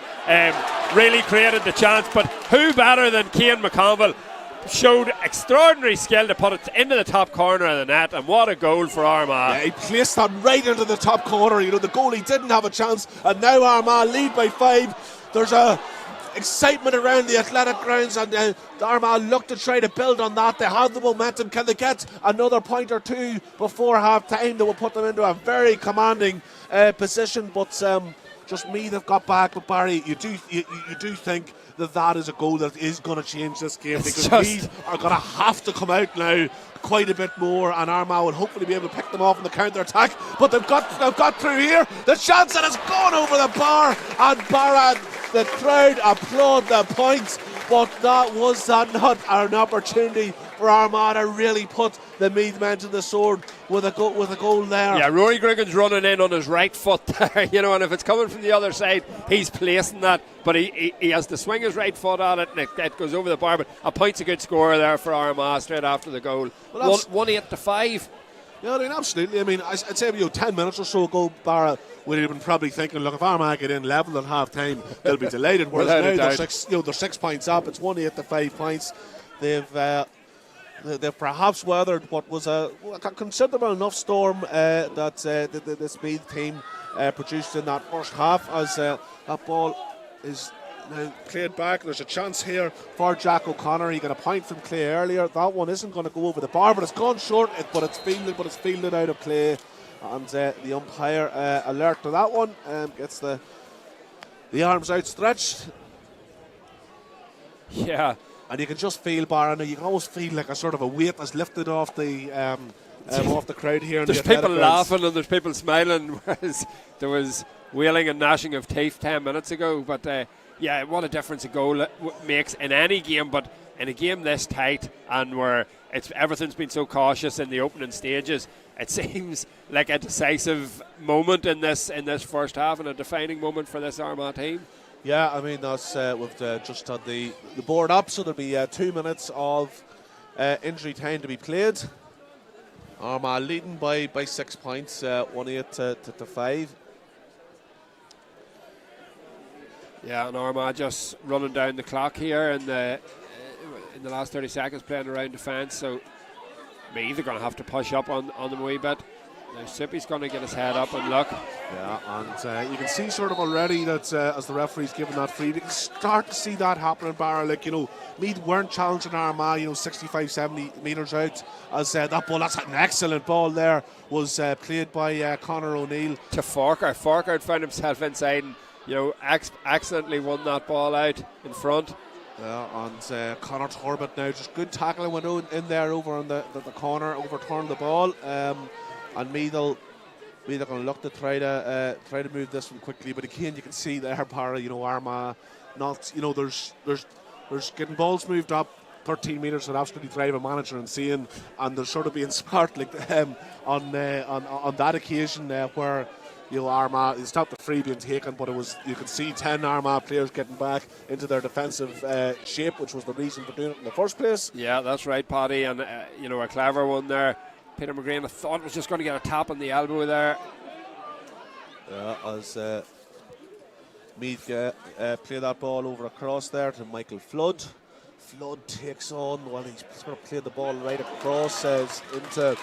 really created the chance. But who better than Cian McConville? Showed extraordinary skill to put it into the top corner of the net, and what a goal for Armagh. Yeah, he placed that right into the top corner. The goalie didn't have a chance, and now Armagh lead by 5. excitement around the athletic grounds, and the Armagh look to try to build on that. They have the momentum. Can they get another point or two before half time that will put them into a very commanding position? But just Meath have got back. But Barry, you do think that is a goal that is going to change this game, because Meath are going to have to come out now quite a bit more, and Armagh will hopefully be able to pick them off in the counter-attack. But they've got through here. The chance, that has gone over the bar, and Barra, the crowd applaud the points. But was that not an opportunity for Armagh to really put the Meath men to the sword with a goal there? Yeah, Rory Griggan's running in on his right foot there, and if it's coming from the other side, he's placing that, but he has to swing his right foot at it, and it goes over the bar. But a point's a good score there for Armagh straight after the goal. Well, 1-8-5. Yeah, I mean, absolutely. I mean, I'd say 10 minutes or so ago, Barra would have been probably thinking, look, if Armagh get in level at half time, they'll be delighted. Whereas now they're 6 points up. It's 1-8-5 points. They've perhaps weathered what was a considerable enough storm that this Meath team produced in that first half, as that ball is now played back. There's a chance here for Jack O'Connor. He got a point from Clay earlier. That one isn't going to go over the bar, but it's gone short. But it's fielded out of play, and the umpire alert to that one gets the arms outstretched. Yeah. And you can just feel, Barra, you can almost feel like a sort of a weight that's lifted off the crowd here. There's people laughing and there's people smiling, whereas there was wailing and gnashing of teeth 10 minutes ago. But yeah, what a difference a goal makes in any game, but in a game this tight and where everything's been so cautious in the opening stages, it seems like a decisive moment in this first half, and a defining moment for this Armagh team. Yeah, I mean, that's we've just had the board up, so there'll be 2 minutes of injury time to be played. Armagh leading by 6 points, 1-8-5. Yeah, and Armagh just running down the clock here in the last 30 seconds, playing around defence. So Meath are going to have to push up on them a wee bit. Now Sippy's going to get his head up and look. Yeah, and you can see sort of already that as the referee's given that free, you can start to see that happening, Barra. Like, Meath weren't challenging Armagh, 65, 70 metres out. As that ball, that's an excellent ball there, was played by Conor O'Neill to Forker. Forker found himself inside and, accidentally won that ball out in front. Yeah, and Conor Torbett now, just good tackling went in there over on the corner, overturned the ball. And Meath are going to look to try to move this one quickly, but again you can see there, Barra, Armagh not, there's getting balls moved up 13 metres and absolutely drive a manager and seeing, and they're sort of being smart like on that occasion where Armagh, he stopped the free being taken, but you could see 10 Armagh players getting back into their defensive shape, which was the reason for doing it in the first place. Yeah, that's right, Paddy, and a clever one there. Peter McGrain, I thought was just going to get a tap on the elbow there. As Meath play that ball over across there to Michael Flood. Flood takes on, he's going to play the ball right across into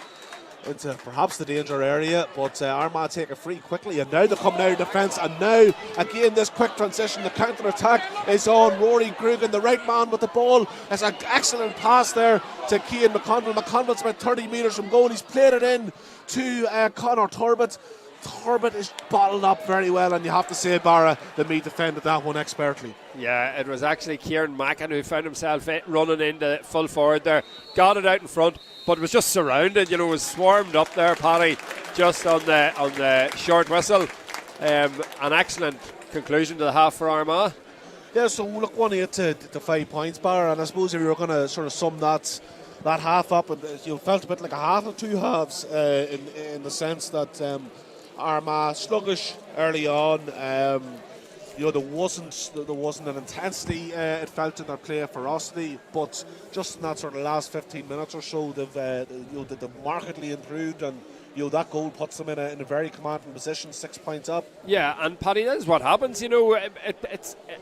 perhaps the danger area, but Armagh take a free quickly, and now they're coming out of defence, and now again this quick transition, the counter attack is on Rory Griggan, the right man with the ball. It's an excellent pass there to Cian McConville. McConville's about 30 metres from goal. He's played it in to Conor Torbett. Torbett is bottled up very well, and you have to say, Barra, the Meath defended that one expertly. Yeah, it was actually Kieran Mackin who found himself running into full forward there, got it out in front, but it was just surrounded, was swarmed up there, Paddy, just on the short whistle. An excellent conclusion to the half for Armagh. Yeah, so look, 1-8-5 points, Barra, and I suppose if you were going to sort of sum that half up, and felt a bit like a half of two halves in the sense that Armagh sluggish early on. There wasn't an intensity. It felt in their play, ferocity, but just in that sort of last 15 minutes or so, they've markedly improved, and that goal puts them in a very commanding position, 6 points up. Yeah, and Paddy, that is what happens.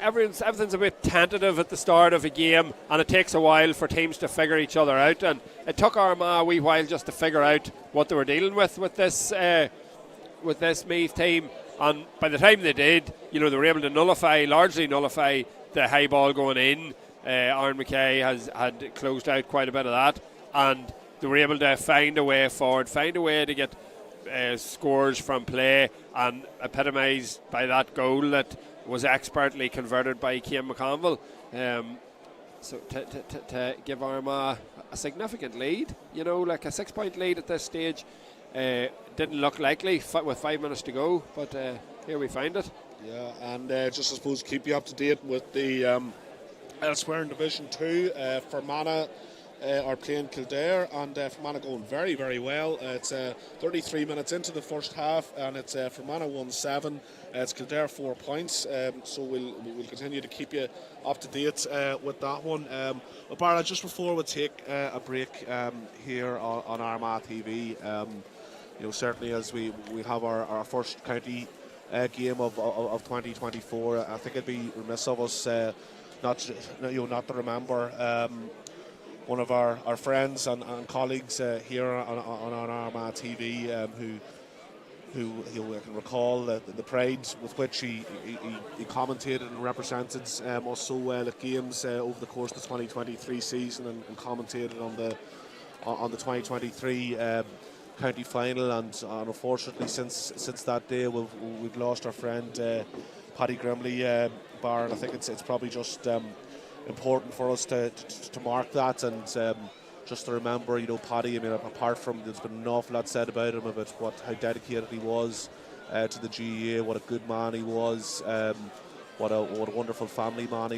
Everything's a bit tentative at the start of a game, and it takes a while for teams to figure each other out. And it took Armagh a wee while just to figure out what they were dealing with this Meath team. And by the time they did, they were able to largely nullify the high ball going in. Armagh-gaa has had closed out quite a bit of that, and they were able to find a way forward, find a way to get scores from play, and epitomised by that goal that was expertly converted by Cian McConville. So to give Armagh a significant lead, like a 6-point lead at this stage, didn't look likely with 5 minutes to go, but here we find it. Yeah, and just I suppose keep you up to date with the elsewhere in Division 2. Fermanagh are playing Kildare, and Fermanagh going very, very well. It's 33 minutes into the first half, and it's Fermanagh 1-7. It's Kildare 4 points. So we'll continue to keep you up to date with that one. Barra, just before we take a break here on Armagh TV, certainly as we have our first county game of 2024, I think it'd be remiss of us not to remember one of our friends and colleagues here on Armagh TV, who I can recall the pride with which he commentated and represented us so well at games over the course of the 2023 season, and commentated on the 2023 county final, and unfortunately since that day we've lost our friend Paddy Grimley, Bar, and I think it's probably just important for us to mark that, and just to remember, Paddy. I mean, apart from there's been an awful lot said about him, about how dedicated he was to the GAA, what a good man he was, what a wonderful family man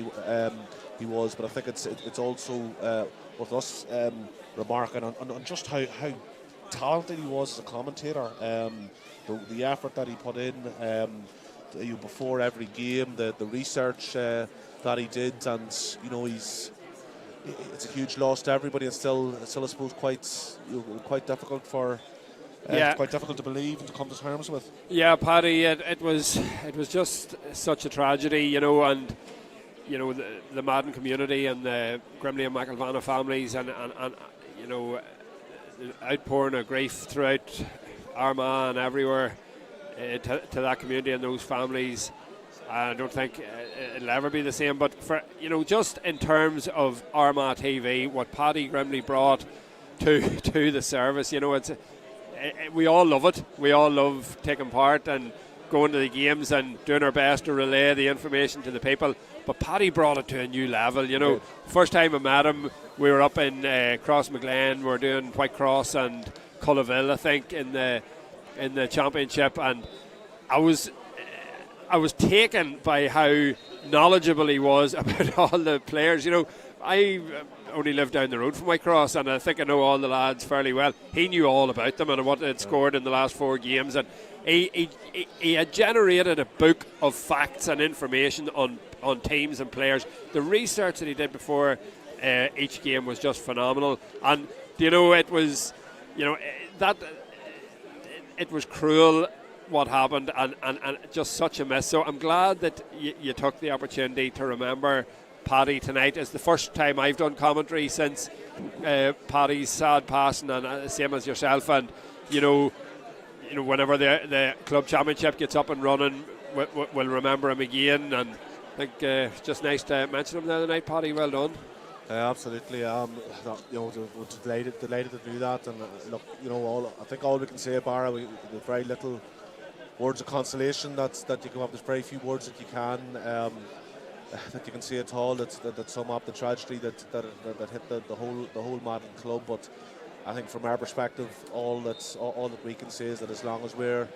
he was. But I think it's also worth us remarking on just how talented he was as a commentator, the effort that he put in before every game, the research that he did, and it's a huge loss to everybody, and still I suppose quite difficult for quite difficult to believe and to come to terms with. Yeah, Paddy, it was just such a tragedy, and the Madden community and the Grimley and McIlvanna families, and the outpouring of grief throughout Armagh and everywhere to that community and those families. I don't think it'll ever be the same, but for just in terms of Armagh TV, what Paddy Grimley brought to the service, we all love it. We all love taking part and going to the games and doing our best to relay the information to the people. But Paddy brought it to a new level. First time I met him, we were up in Crossmaglen. We were doing Whitecross and Cullaville, I think, in the championship, and I was taken by how knowledgeable he was about all the players. I only live down the road from Whitecross, and I think I know all the lads fairly well. He knew all about them and what they'd scored in the last 4 games, and he had generated a book of facts and information on teams and players. The research that he did before each game was just phenomenal, and it was it was cruel what happened, and just such a miss. So I'm glad that you took the opportunity to remember Paddy tonight. It's the first time I've done commentary since Paddy's sad passing, and same as yourself, and whenever the club championship gets up and running, we'll remember him again, and I think it's just nice to mention him the other night. Paddy, well done. Absolutely. We're delighted to do that, and look, I think all we can say, Barra, there's very little words of consolation that you can have. There's very few words that you can that you can say at all that sum up the tragedy that hit the whole Madden club. But I think from our perspective, all that we can say is that as long as we're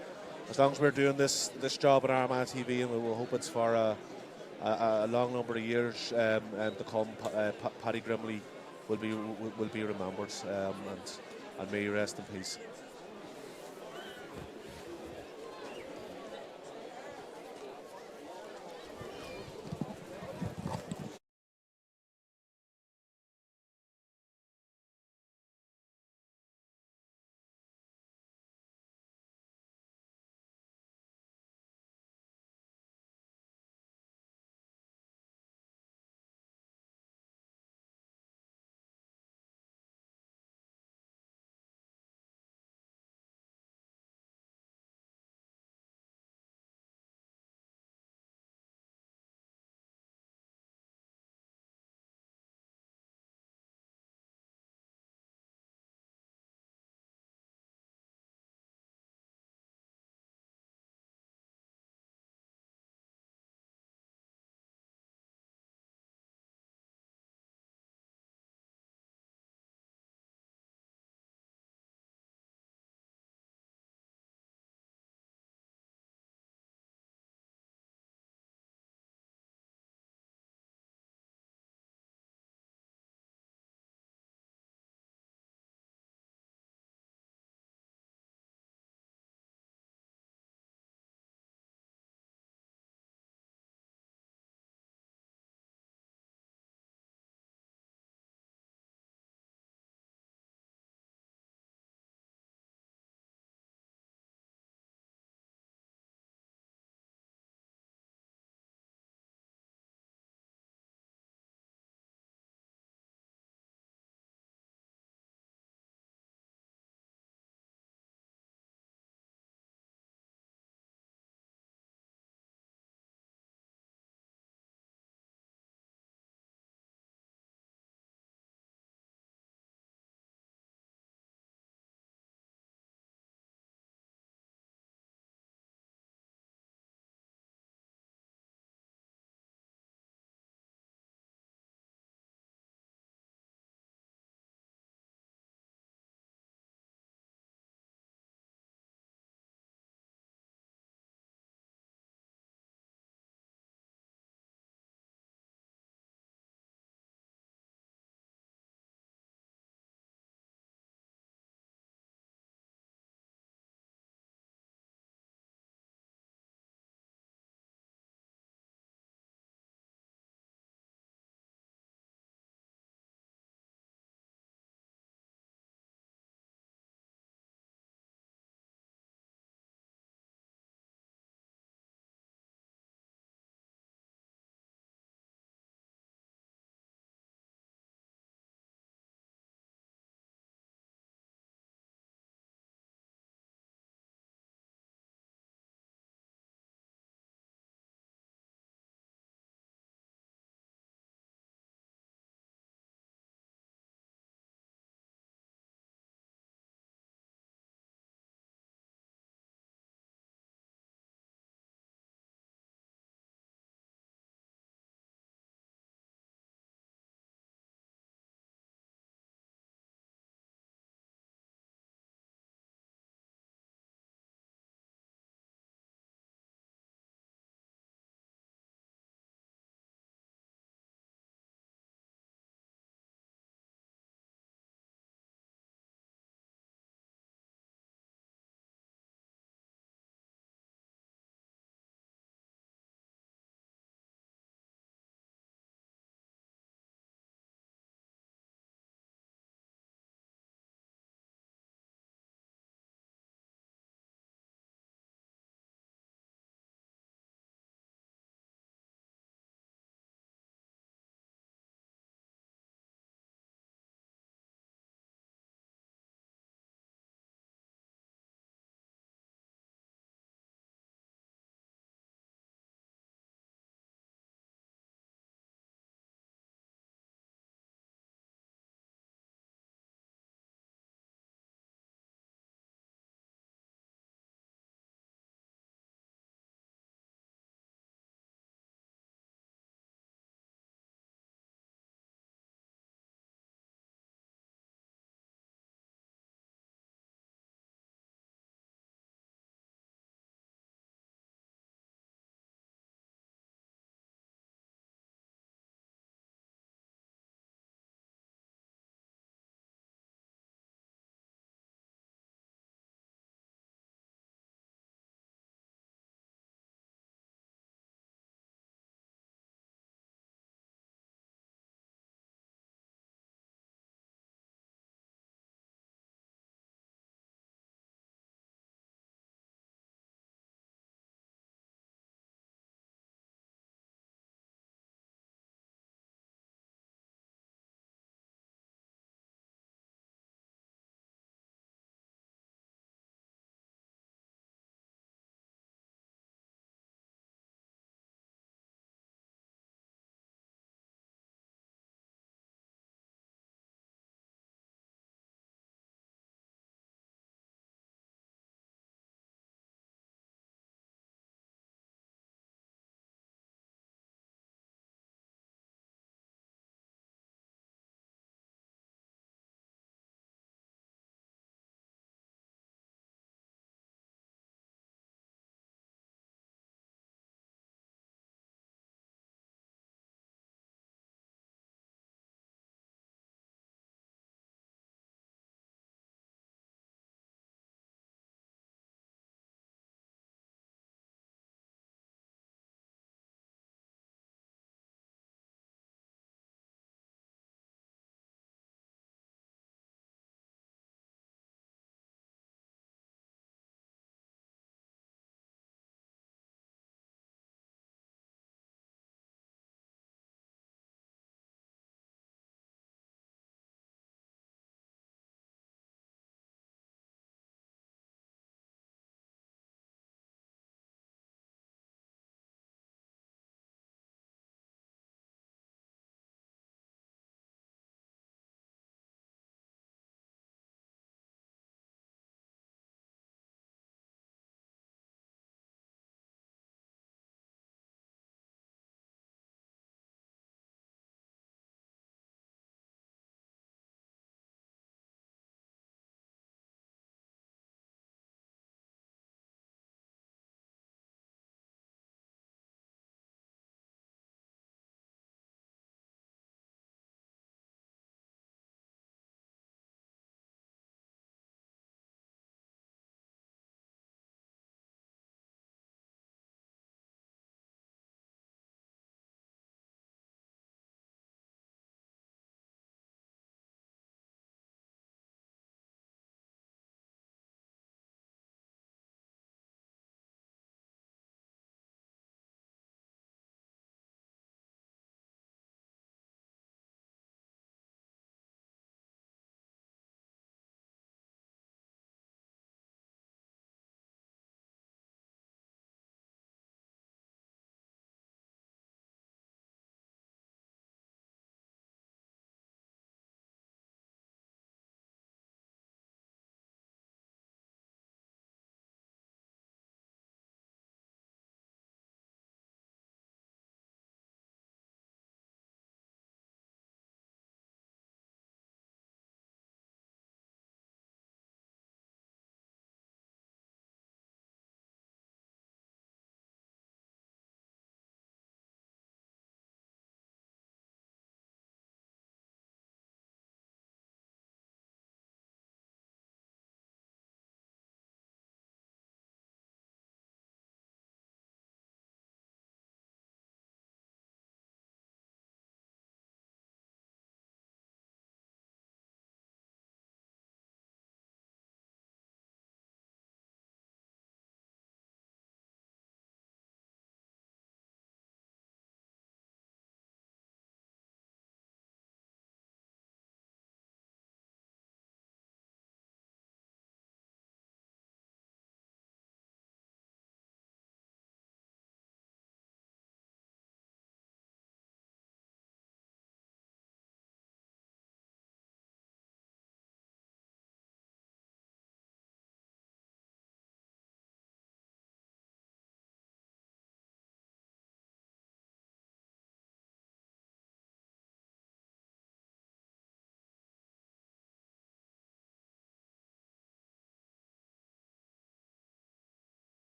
doing this job at Armagh TV, and we will hope it's for a long number of years to come, Paddy Grimley will be remembered, and may he rest in peace.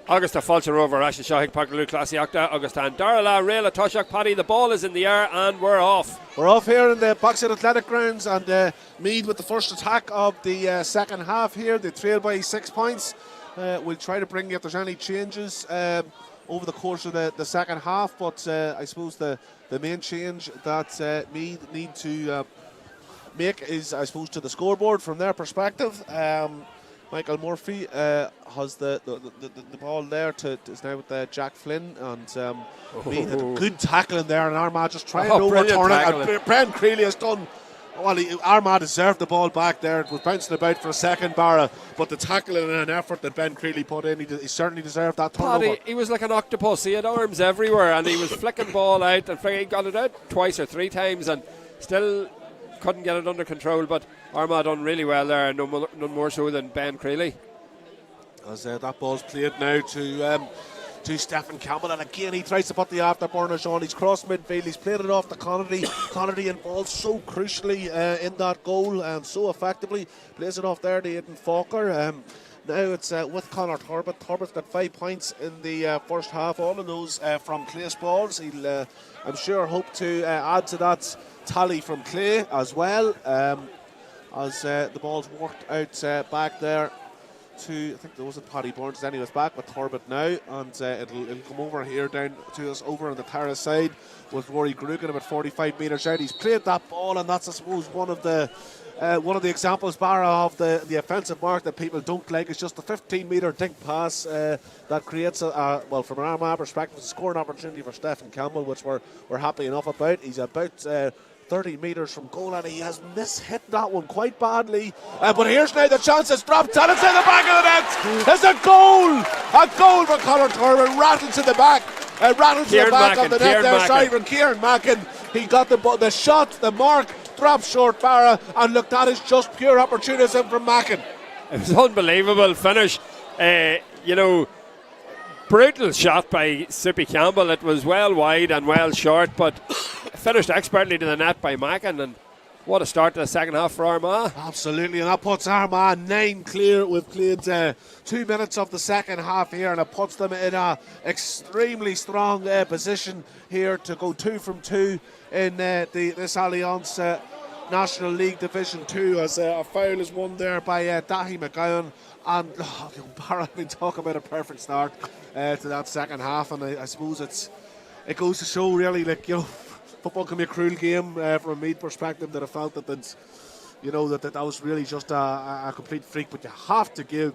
Agus tá fáilte over Ashley Shahik Parkaloo Classiacta agus tá Darla Réla Toshak Paddy. The ball is in the air and we're off. We're off here in the Boxing Athletic Grounds, and Meath with the first attack of the second half here. They trail by 6 points. We'll try to bring you if there's any changes over the course of the second half, but I suppose the main change that Meath need to make is, I suppose, to the scoreboard from their perspective. Michael Murphy has the ball there is now with Jack Flynn, and Meath had a good tackle in there, and Armagh just trying to overturn it. And Brendan Creeley has done well. Armagh deserved the ball back there. It was bouncing about for a second, Barra, but the tackling and an effort that Ben Creeley put in, he certainly deserved that turnover. Paddy, he was like an octopus. He had arms everywhere, and he was flicking ball out, and he got it out twice or three times, and still couldn't get it under control. But Armagh done really well there, no more so than Ben Creeley. As that ball's played now to Stephen Campbell, and again he tries to put the afterburners on. He's crossed midfield, he's played it off to Connery. Connery involved so crucially in that goal and so effectively. Plays it off there to Aidan Falker. Now it's with Conor Turbett. Turbett's got 5 points in the first half, all of those from Clay's balls. He'll, I'm sure, hope to add to that tally from Clay as well, as the ball's worked out back there to, I think there wasn't Paddy Burns, then he was back with Turbett now, and it'll come over here down to us over on the Tara side with Rory Grugan about 45 metres out. He's played that ball, and that's, I suppose, one of the examples, Barra, of the offensive mark that people don't like. It's just the 15-metre dink pass that creates well, from an Armagh perspective, a scoring opportunity for Stephen Campbell, which we're happy enough about. He's about 30 metres from goal, and he has mishit that one quite badly. But here's now the chance. It's dropped, and it's in the back of the net. There's a goal! A goal for Conor Turbett. Rattled to the back. Rattled to the back of the net there. Sorry, from Kieran Mackin. He got the shot, the mark, dropped short, Barra, and look, that is just pure opportunism from Mackin. It was unbelievable finish. Brutal shot by Sippy Campbell. It was well wide and well short, but finished expertly to the net by Mackin, and what a start to the second half for Armagh. Absolutely, and that puts Armagh 9 clear. We've played 2 minutes of the second half here, and it puts them in an extremely strong position here to go 2 from 2 in this Alliance National League Division 2, as a foul is won there by Dahi McGowan. And Barra, I've been talking about a perfect start to that second half, and I suppose it goes to show really, like, football can be a cruel game from a Meath perspective. That I felt that that was really just a complete freak, but you have to give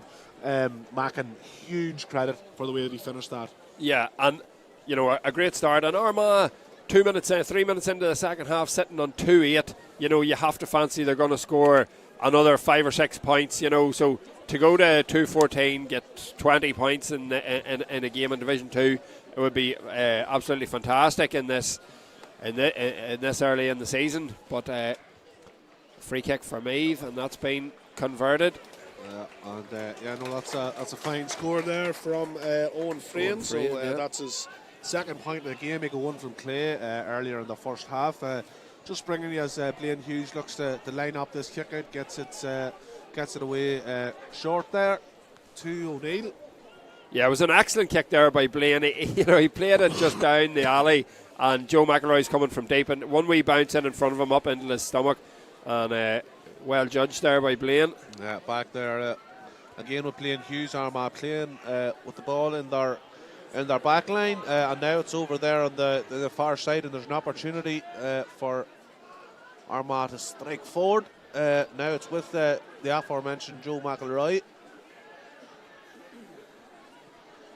Mackin huge credit for the way that he finished that. Yeah, and a great start, and Armagh 3 minutes into the second half, sitting on 2-8. You have to fancy they're going to score another 5 or 6 points. So to go to 2-14, get 20 points in a game in Division 2, it would be absolutely fantastic in this early in the season. But free kick for Meath, and that's been converted. That's a fine score there from Owen Frayne. That's his second point of the game. He got one from Clay earlier in the first half. Just bringing you as Blaine Hughes looks to line up this kick out, gets it away short there to O'Neill. Yeah, it was an excellent kick there by Blaine. He played it just down the alley, and Joe McElroy's coming from deep, and one wee bounce in front of him up into his stomach, and well judged there by Blaine. Yeah, back there again with Blaine Hughes. Armagh playing with the ball in their back line, and now it's over there on the far side, and there's an opportunity for Armagh to strike forward. Now it's with the aforementioned Joe McElroy.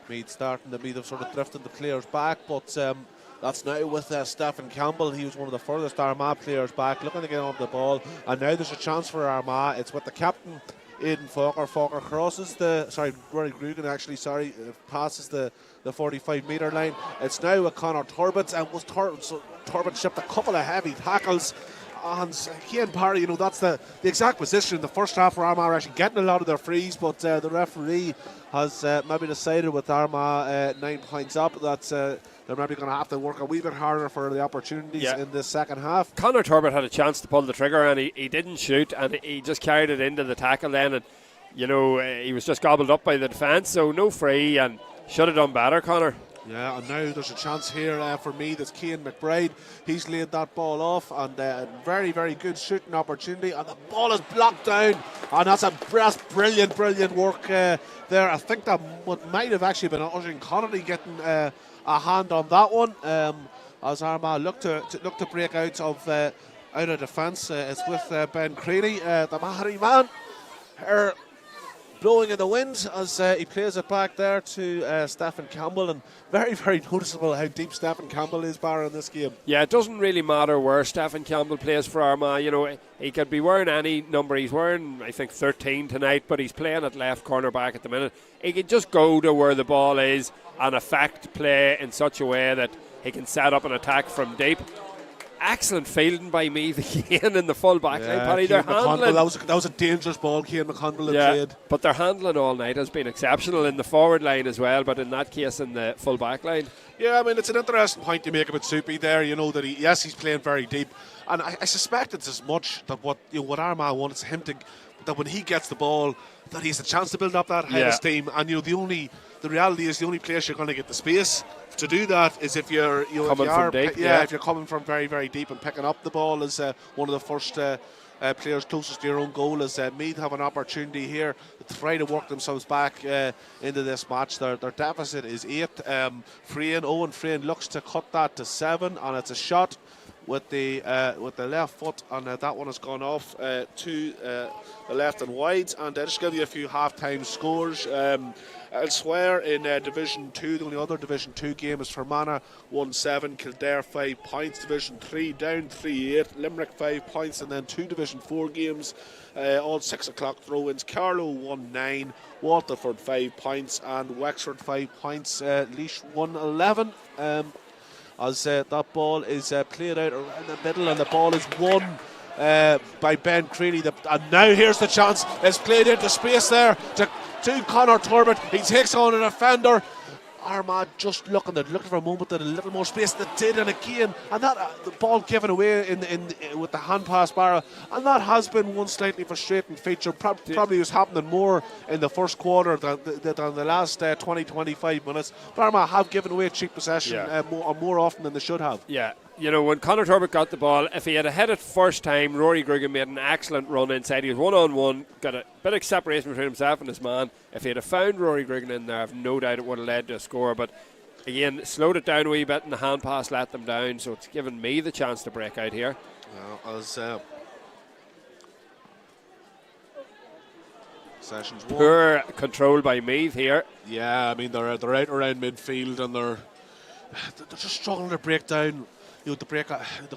Meath starting to be the sort of drifting the players back, but that's now with Stephen Campbell. He was one of the furthest Armagh players back, looking to get on the ball, and now there's a chance for Armagh. It's with the captain, Aidan Falker. Falker crosses Rory Grugan passes the 45-metre line. It's now with Conor Turbett, and Turbett shipped a couple of heavy tackles. And again, Paddy, that's the exact position in the first half where Armagh are actually getting a lot of their frees, but the referee has maybe decided with Armagh 9 points up that they're maybe going to have to work a wee bit harder for the opportunities in the second half. Conor Turbett had a chance to pull the trigger, and he didn't shoot, and he just carried it into the tackle then, and you know, he was just gobbled up by the defence, so no free, and should have done better, Connor. Yeah, and now there's a chance here for me. That's Cian McBride. He's laid that ball off, and very, very good shooting opportunity. And the ball is blocked down, and that's brilliant work there. I think that might have actually been Oisin Connolly getting a hand on that one. As Armagh look to break out of defence. It's with Ben Creaney, the Mahari man. Blowing in the wind as he plays it back there to Stephen Campbell, and very, very noticeable how deep Stephen Campbell is, Barra, in this game. Yeah, it doesn't really matter where Stephen Campbell plays for Armagh. You know, he could be wearing any number. He's wearing, I think, 13 tonight, but he's playing at left corner back at the minute. He can just go to where the ball is and affect play in such a way that he can set up an attack from deep. Excellent fielding by Meath again in the full back line, Paddy. They're handling. That was a dangerous ball Cian McConville had played. But their handling all night has been exceptional in the forward line as well, but in that case in the full back line. Yeah, I mean, it's an interesting point you make about Soupy there, you know, that he's playing very deep. And I suspect it's as much that what Armagh wants him to, that when he gets the ball, that he has a chance to build up that high esteem. And, you know, the reality is the only place you're going to get the space to do that is if you're coming from deep. If you're coming from very, very deep and picking up the ball as one of the first players closest to your own goal. As Meath have an opportunity here to try to work themselves back into this match. Their deficit is 8. Owen Frayne looks to cut that to 7, and it's a shot with the left foot, and that one has gone off to the left and wide. And just give you a few half-time scores. Elsewhere in Division 2, the only other Division 2 game is Fermanagh 1-7, Kildare 5 points, Division 3 down 3-8, Limerick 5 points, and then 2 Division 4 games, all 6 o'clock throw-ins. Carlow 1-9, Waterford 5 points, and Wexford 5 points, Laois 1-11. As that ball is played out around the middle, and the ball is won by Ben Creaney. And now here's the chance. It's played into space there to Conor Turbett. He takes on a defender. Armagh just looking for a moment at a little more space. That did, and again, and that the ball given away in with the hand pass, Barra, and that has been one slightly frustrating feature. Probably was happening more in the first quarter than the last 20-25 minutes. But Armagh have given away cheap possession more often than they should have. Yeah. You know, when Conor Turbett got the ball, if he had hit it first time, Rory Griggan made an excellent run inside. He was one-on-one, got a bit of separation between himself and his man. If he had found Rory Griggan in there, I've no doubt it would have led to a score. But again, slowed it down a wee bit, and the hand pass let them down. So it's given me the chance to break out here. Sessions poor control by Meath here. Yeah, I mean they're out around midfield, and they're just struggling to break down. They're going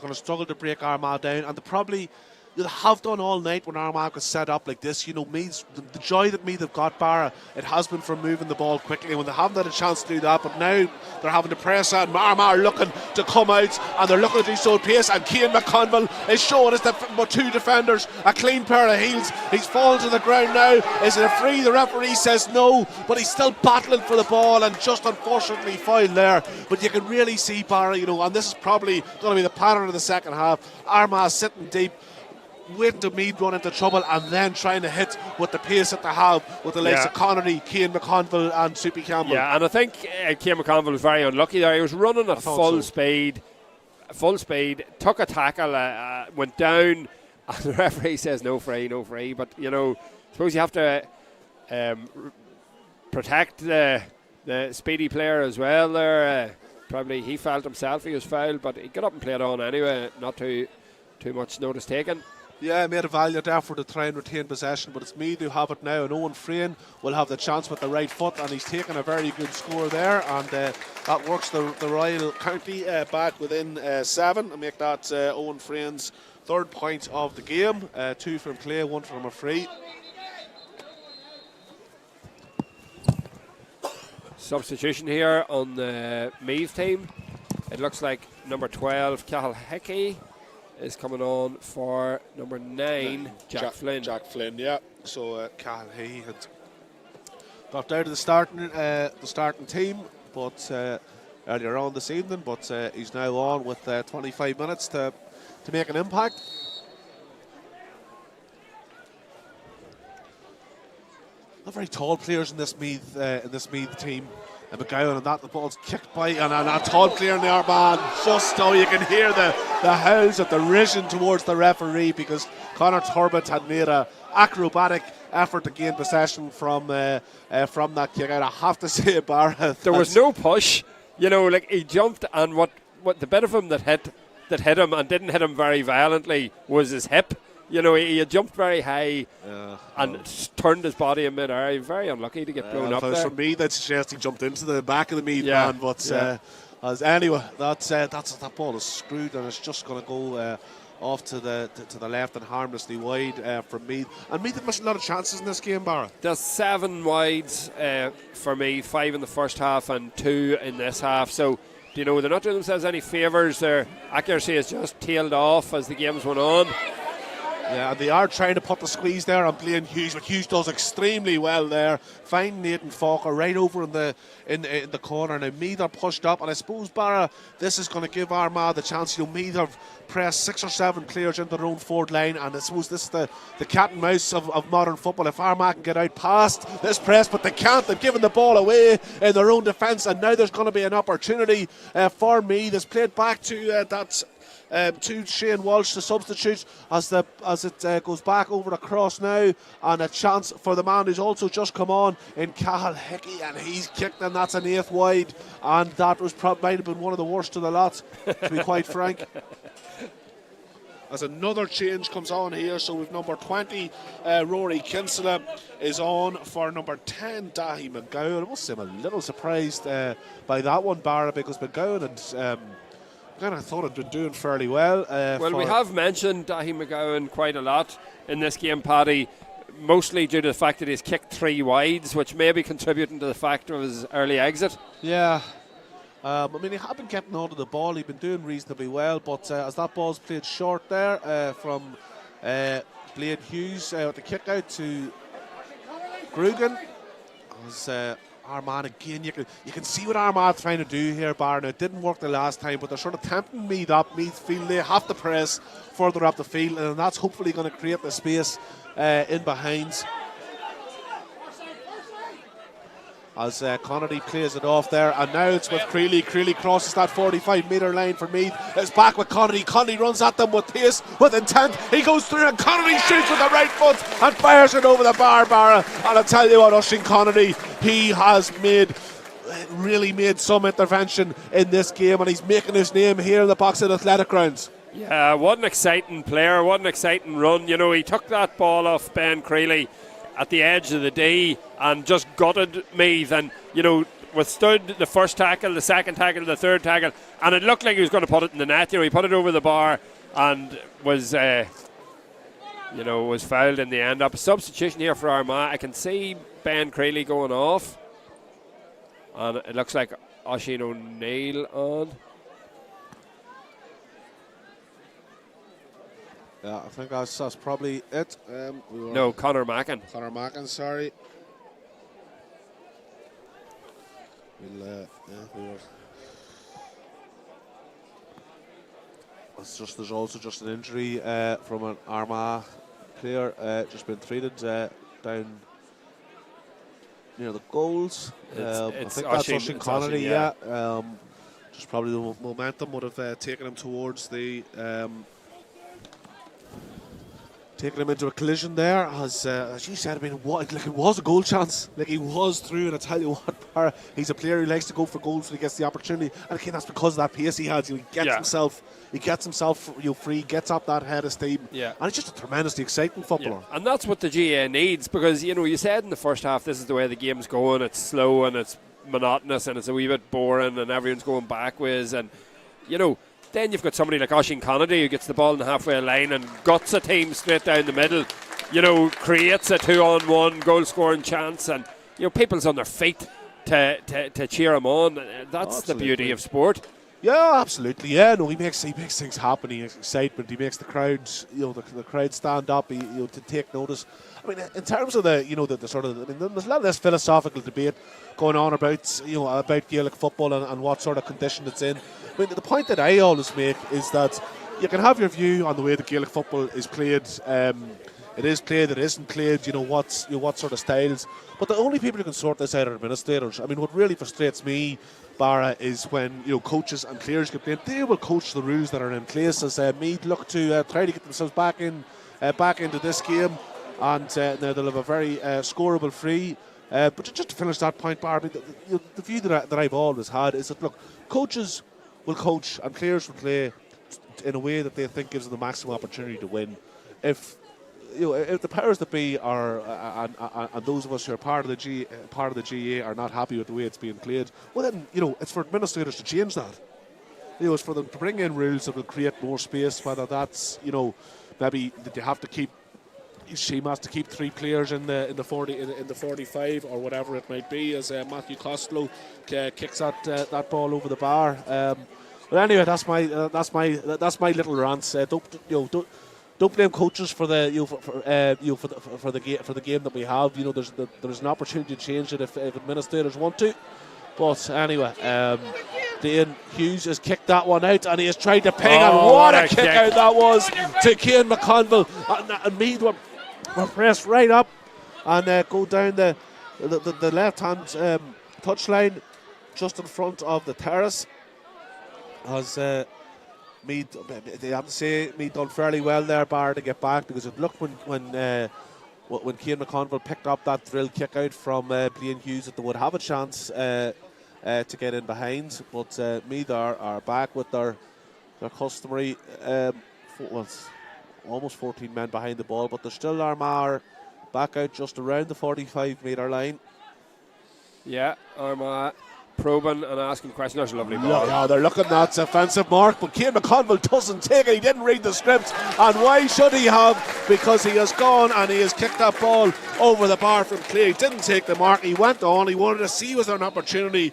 to struggle to break Armagh down, and they probably have done all night when Armagh was set up like this. You know, Meath, the joy that Meath have got, Barra, it has been from moving the ball quickly when they haven't had a chance to do that. But now they're having to press out, and Armagh are looking to come out, and they're looking to do so at pace. And Cian McConville is showing us that 2 defenders, a clean pair of heels. He's fallen to the ground now. Is it a free? The referee says no, but he's still battling for the ball, and just unfortunately fouled there. But you can really see, Barra, you know, and this is probably going to be the pattern of the second half. Armagh sitting deep, waiting to Meath run into trouble, and then trying to hit with the pace that they have with the likes of Connery, Cian McConville and Soupy Campbell. Yeah, and I think Cian McConville was very unlucky there. He was running at full speed, took a tackle, went down, and the referee says no free. But, you know, I suppose you have to protect the speedy player as well there. Probably he felt himself he was fouled, but he got up and played on anyway, not too much notice taken. Yeah, made a valiant effort to try and retain possession, but it's Meath who have it now, and Owen Frayne will have the chance with the right foot, and he's taken a very good score there, and that works the Royal County back within 7 and make that Owen Frayne's 3rd point of the game. 2 from play, 1 from a free. Substitution here on the Meath team. It looks like number 12, Cahill Hickey, is coming on for number 9, Jack Flynn. Jack Flynn, yeah. So Cahill Hickey had dropped out of the starting team, but earlier on this evening. But he's now on with 25 minutes to make an impact. not very tall players in this Meath team. And McGowan, and the ball's kicked by and a tall player in the Armagh. Just now you can hear the howls of derision towards the referee, because Conor Turbett had made a acrobatic effort to gain possession from that kick out. I have to say, Barra, there was no push. Like he jumped, and what the bit of him that hit him and didn't hit him very violently was his hip. He had jumped very high and turned his body in mid-air. Very unlucky to get blown up there. For me, that suggests he jumped into the back of the Meath man. But anyway, that ball is screwed, and it's just going to go off to the left and harmlessly wide from Meath. And Meath have missed a lot of chances in this game, Barra. There's 7 wides for Meath, 5 in the first half and 2 in this half. So, they're not doing themselves any favours. Their accuracy has just tailed off as the games went on. Yeah, and they are trying to put the squeeze there on Blaine Hughes, but Hughes does extremely well there. Find Nathan Falker right over in the corner. Now Meath are pushed up, and I suppose, Barra, this is going to give Armagh the chance. Meath have pressed 6 or 7 players into their own forward line, and I suppose this is the cat and mouse of modern football. If Armagh can get out past this press, but they can't. They've given the ball away in their own defence, and now there's going to be an opportunity for Meath. It's played back to to Shane Walsh, the substitute, as it goes back over the cross now, and a chance for the man who's also just come on in Cathal Hickey, and he's kicked, and that's an 8th wide, and that might have been one of the worst of the lot, to be quite frank. As another change comes on here, so we've number 20, Rory Kinsella, is on for number 10, Dahi McGowan. I must say I'm a little surprised by that one, Barra, because McGowan and I thought had been doing fairly well. We have mentioned Dahi McGowan quite a lot in this game, Paddy, mostly due to the fact that he's kicked 3 wides, which may be contributing to the fact of his early exit. Yeah. He had been getting hold of the ball. He'd been doing reasonably well, but as that ball's played short there from Blaine Hughes, the kick out to Grugan, as Armagh again, you can see what Armagh are trying to do here, Bar. Now, it didn't work the last time, but they're sort of tempting Meath up. Meath feel they have to press further up the field, and that's hopefully going to create the space in behind. As Connery plays it off there, and now it's with Creeley. Creeley crosses that 45-metre line for Meath. It's back with Connery. Connery runs at them with pace, with intent. He goes through, and Connery shoots with the right foot and fires it over the bar, Barra. And I tell you what, Oisin Connery, he has really made some intervention in this game, and he's making his name here in the Boxing Athletic Grounds. Yeah, what an exciting player, what an exciting run. He took that ball off Ben Creeley at the edge of the D and just gutted Meath, and withstood the first tackle, the second tackle, the third tackle, and it looked like he was going to put it in the net. He put it over the bar and was fouled in the end. Up a substitution here for Armagh. I can see Ben Creeley going off, and it looks like Oisin O'Neill on. Yeah, I think that's probably it. No, Conor Mackin. Conor Mackin, sorry. We were. There's also just an injury from an Armagh player, just been treated down near the goals. I think that's Oisin Connery. Just probably the momentum would have taken him towards the. Taking him into a collision there, as you said. It was a goal chance. He was through, and I tell you what, he's a player who likes to go for goals when he gets the opportunity. And again, that's because of that pace he has. He gets himself free, gets up that head of steam. Yeah. And it's just a tremendously exciting footballer. Yeah. And that's what the GA needs, because you said in the first half, this is the way the game's going. It's slow and it's monotonous and it's a wee bit boring and everyone's going backwards, and then you've got somebody like Oisin Connery who gets the ball in the halfway line and guts a team straight down the middle, creates a 2-on-1 goal scoring chance, and people's on their feet to cheer him on. That's the beauty of sport. Yeah, absolutely. Yeah, no, he makes things happen. He makes excitement. He makes the crowds, the crowd stand up. To take notice. I mean, in terms of the sort of, there's a lot of this philosophical debate going on about about Gaelic football and what sort of condition it's in. I mean, the point that I always make is that you can have your view on the way the Gaelic football is played it is played, it isn't played, what sort of styles. But the only people who can sort this out are administrators. I mean, what really frustrates me, Barra, is when coaches and players get played. They will coach the rules that are in place as Meath look to try to get themselves back into this game, and now they'll have a very scoreable free. But just to finish that point, Barra, the view that I've always had is that, look, coaches will coach and players will play in a way that they think gives them the maximum opportunity to win. If the powers that be are and those of us who are part of the GA are not happy with the way it's being played, well then it's for administrators to change that. It's for them to bring in rules that will create more space. Whether that's maybe that you have to keep. She has to keep 3 players in the 45 or whatever it might be, as Matthew Costello kicks that ball over the bar. But anyway, that's my little rant. Don't blame coaches for the game that we have. There's an opportunity to change it if administrators want to. But anyway, Dane Hughes has kicked that one out, and he has tried to ping, and what a kick out that was to Cian McConville. And Meath were pressed right up and go down the left-hand touchline just in front of the terrace. As Meath, they have to say, Meath done fairly well there, Bar, to get back, because it looked when Cian McConville picked up that drill kick out from Dane Hughes that they would have a chance to get in behind. But Meath are back with their customary almost 14 men behind the ball, but there's still Armagh back out just around the 45-metre line. Yeah, Armagh probing and asking questions. That's a lovely ball. Yeah, they're looking at that offensive mark, but Cian McConville doesn't take it. He didn't read the script, and why should he have? Because he has gone and he has kicked that ball over the bar from Clay. He didn't take the mark. He went on. He wanted to see was there an opportunity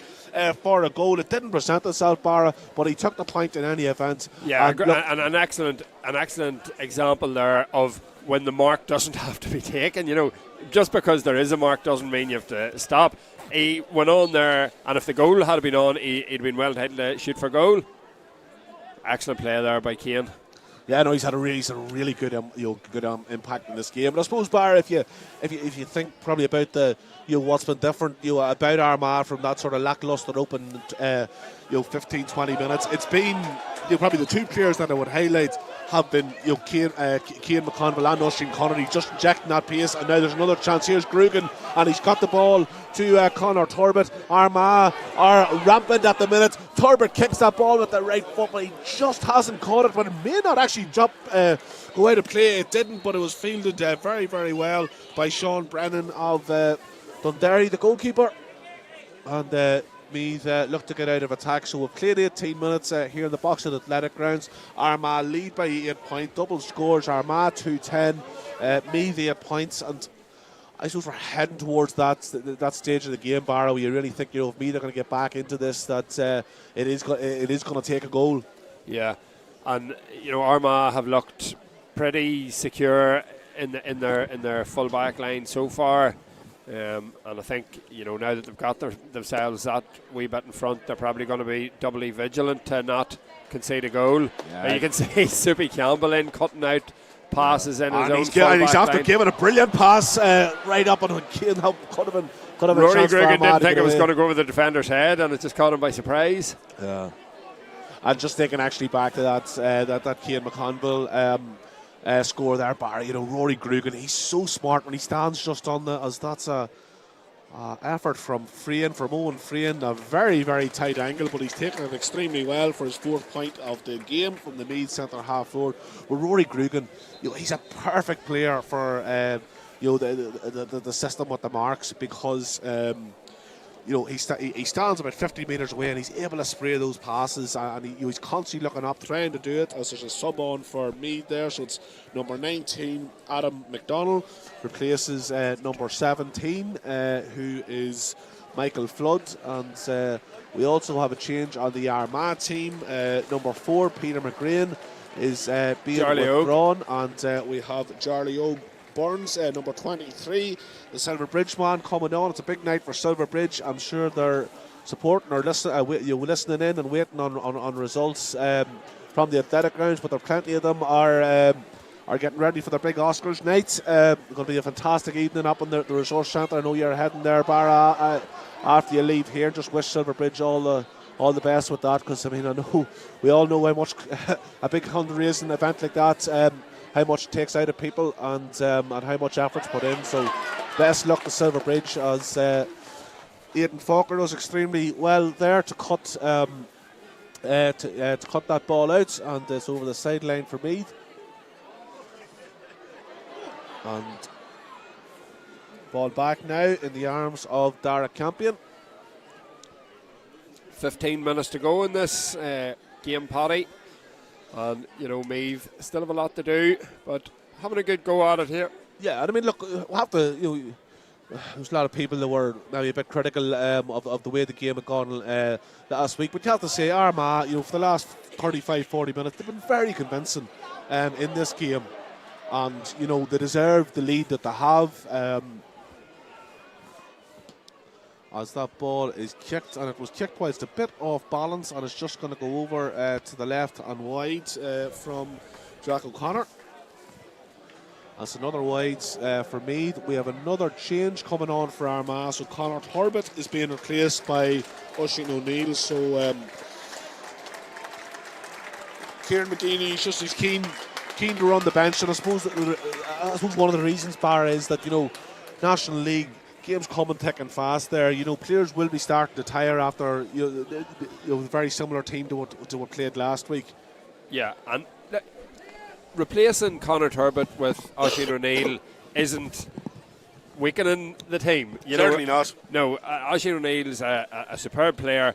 for a goal. It didn't present itself, Barra, but he took the point in any event. Yeah, and an excellent example there of when the mark doesn't have to be taken. Just because there is a mark doesn't mean you have to stop. He went on there, and if the goal had been on, he'd been well entitled to shoot for goal. Excellent play there by Cian. Yeah, no, he's had a really good impact in this game. But I suppose, Barra, if you think probably about what's been different about Armagh from that sort of lacklustre open 15-20 minutes, it's been probably the 2 players that I would highlight have been Cian McConville and Oisin Connery just injecting that pace, and now there's another chance. Here's Grugan, and he's got the ball to Conor Turbett. Armagh are rampant at the minute. Turbett kicks that ball with the right foot, but he just hasn't caught it, but it may not actually go out of play. It didn't, but it was fielded very, very well by Sean Brennan of Dundee, the goalkeeper. And Meath look to get out of attack. So we've played 18 minutes here in the box at Athletic Grounds. Armagh lead by 8 points. Double scores. Armagh 2-10. Meath 8 points. And I suppose we're heading towards that stage of the game, Barrow, where you really think if Meath are going to get back into this, that it is going to take a goal. Yeah, and Armagh have looked pretty secure in their full back line so far. And I think, now that they've got themselves that wee bit in front, they're probably going to be doubly vigilant to not concede a goal. Yeah. You can see Soupy Campbell cutting out passes in his own full back he's after line. giving a brilliant pass right up on Cian. Could have been Rory Grugan didn't think it was going to go over the defender's head, and it just caught him by surprise. Yeah. And just thinking actually back to that Cian McConville score there, Barry. Rory Grugan, he's so smart when he stands just on that's a effort from Owen Frean, a very, very tight angle, but he's taken it extremely well for his 4th point of the game from the Meath centre half forward. Well, Rory Grugan, he's a perfect player for the system with the marks, because he stands about 50 metres away and he's able to spray those passes, and he's constantly looking up, trying to do it, as there's a sub on for Meath there. So it's number 19, Adam McDonnell, replaces number 17, who is Michael Flood. And we also have a change on the Armagh team. Number 4, Peter McGrain, is being withdrawn, and we have Charlie O. Burns, number 23, the Silver Bridge man, coming on. It's a big night for Silver Bridge. I'm sure they're supporting or listening in and waiting on results from the Athletic Grounds, but there are plenty of them are are getting ready for their big Oscars night. It's going to be a fantastic evening up in the Resource Centre. I know you're heading there, Barra, after you leave here. Just wish Silverbridge all the best with that, because I know we all know how much a big fundraising event like that, how much it takes out of people, and how much effort's put in. So best luck to Silverbridge, as Aidan Falker does extremely well there to cut to cut that ball out, and it's over the sideline for Meath. And ball back now in the arms of Dara Campion. 15 minutes to go in this game, Paddy. And, Meath still have a lot to do, but having a good go at it here. Yeah, and look, we'll have to, there's a lot of people that were maybe a bit critical of the way the game had gone last week, but you have to say Armagh, for the last 35-40 minutes, they've been very convincing in this game, and they deserve the lead that they have. As that ball is kicked, and it was kicked while it's a bit off balance, and it's just going to go over to the left and wide from Jack O'Connor. That's another wide for Meath. We have another change coming on for Armagh. So Conor Turbett is being replaced by Oisin O'Neill. So Kieran McGeaney, he's keen to run the bench, and I suppose one of the reasons, Barra, is that National League games coming thick and fast there. Players will be starting to tire after a very similar team to what played last week. Yeah, and replacing Conor Turbett with Oisin O'Neill isn't weakening the team. Certainly not. No, Oisin O'Neill's a superb player.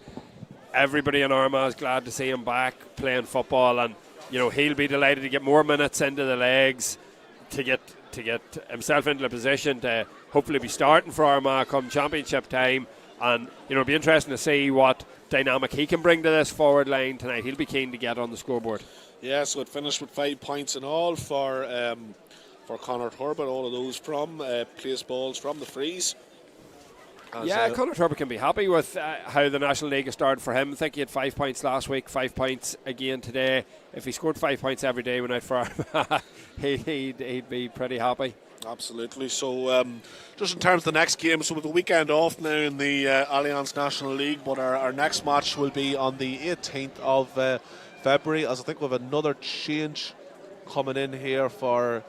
Everybody in Armagh is glad to see him back playing football, and he'll be delighted to get more minutes into the legs to get himself into a position to hopefully be starting for Armagh come championship time. And it'll be interesting to see what dynamic he can bring to this forward line tonight. He'll be keen to get on the scoreboard. Yeah, so it finished with 5 points in all for Conor Turbett. All of those from place balls from the frees. Conor Turbett can be happy with how the National League has started for him. I think he had 5 points last week, 5 points again today. If he scored 5 points every day when out for Armagh, he'd be pretty happy. Absolutely. So just in terms of the next game, so with the weekend off now in the Allianz National League, but our next match will be on the 18th of February, as I think we have another change coming in here for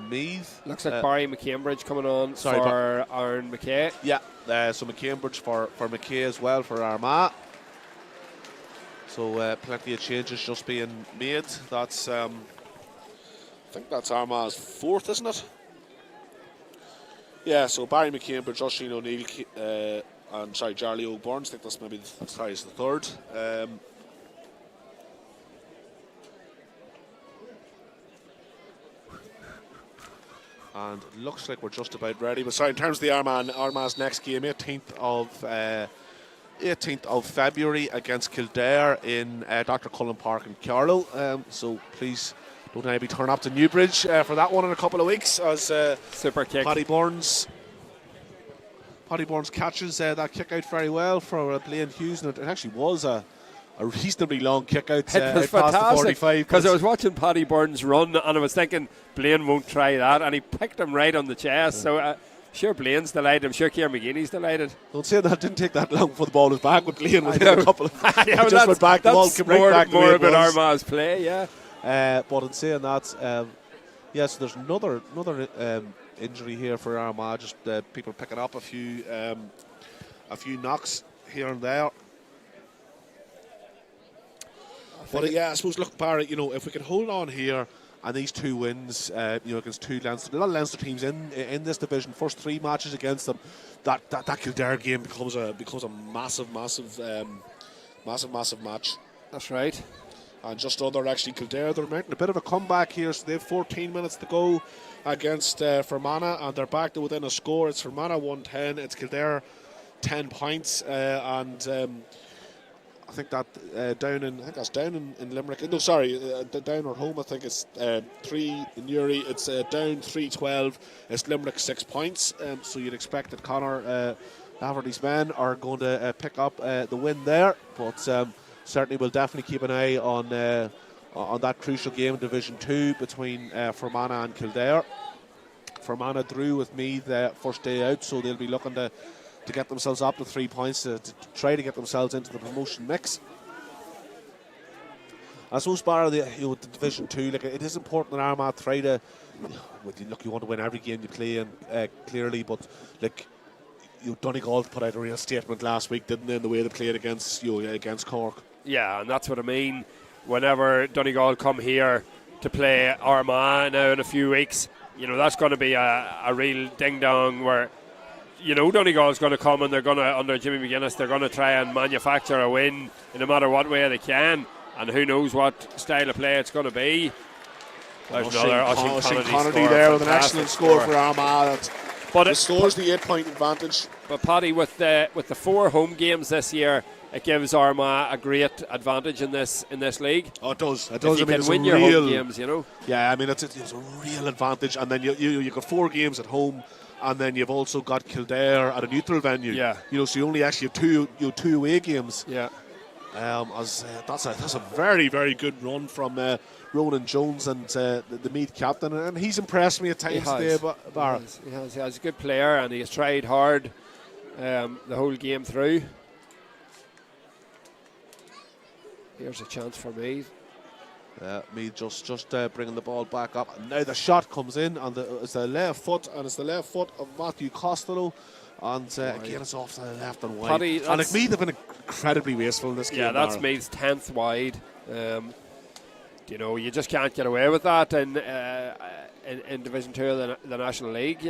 Meath. Looks like Barry McCambridge coming on for Aaron McKay. Yeah, so McCambridge for McKay as well for Armagh. So plenty of changes just being made. That's I think that's Armagh's 4th, isn't it? Yeah, so Barry McCambridge, Oisin O'Neill, and Charlie O'Burns. I think that's maybe the 3rd. And it looks like we're just about ready. But sorry, in terms of the Armagh's next game, 18th of February against Kildare in Dr. Cullen Park in Carlow. So please don't maybe turn up to Newbridge for that one in a couple of weeks, as super kick. Paddy Burns catches that kick out very well for Blaine Hughes, and it actually was a reasonably long kick out. It was fantastic, because I was watching Paddy Burns run and I was thinking Blaine won't try that, and he picked him right on the chest. So sure Blaine's delighted. I'm sure Kieran McGeaney's delighted. Don't say that. It didn't take that long before the ball was back with Blaine within a couple of just went back. The ball came right back. More about Armagh's play, yeah. But in saying that, so there's another injury here for Armagh. Just people picking up a few knocks here and there. But I suppose, look, Barry, if we can hold on here and these 2 wins, against 2 Leinster, a lot of Leinster teams in this division, first 3 matches against them, that Kildare game becomes a massive match. That's right. And just under actually Kildare, they're making a bit of a comeback here, so they have 14 minutes to go against Fermanagh, and they're back to within a score. It's Fermanagh 110, it's Kildare 10 points, and I think that down in Limerick. No, sorry, down at home. I think it's 3 in Newry. It's down 3-12. It's Limerick 6 points. So you'd expect that Conor Laverty's men are going to pick up the win there. But certainly we'll definitely keep an eye on on that crucial game in Division 2 between Fermanagh and Kildare. Fermanagh drew with Meath first day out, so they'll be looking to get themselves up to 3 points to try to get themselves into the promotion mix. I suppose, bar the Division 2, like, it is important that Armagh try to. Look, you want to win every game you play in, clearly, but like, Donegal put out a real statement last week, didn't they, in the way they played against Cork. Yeah, and that's what I mean. Whenever Donegal come here to play Armagh now in a few weeks, that's going to be a real ding-dong where, Donegal's going to come and they're going to, under Jimmy McGuinness, they're going to try and manufacture a win in no matter what way they can. And who knows what style of play it's going to be. There's another Oisin Connolly there with an excellent score for Armagh. But it restores the 8-point advantage. But Paddy, with the 4 home games this year, it gives Armagh a great advantage in this league. Oh, it does. It does. You can win your home games, Yeah, I mean, it's a real advantage. And then you got 4 games at home, and then you've also got Kildare at a neutral venue. Yeah. So you only actually have two away games. Yeah. That's a very, very good run from Ronan Jones and the Meath captain, and he's impressed me at times today. Barra. He has. He's a good player, and he has tried hard the whole game through. Here's a chance for Meath. Meath just bringing the ball back up, and now the shot comes in, and it's the left foot, and it's the left foot of Matthew Costello. And again, it's off to the left and wide. Paddy, and like Meath have been incredibly wasteful in this game. Yeah, that's Meath's 10th wide. You just can't get away with that in Division 2 of the National League.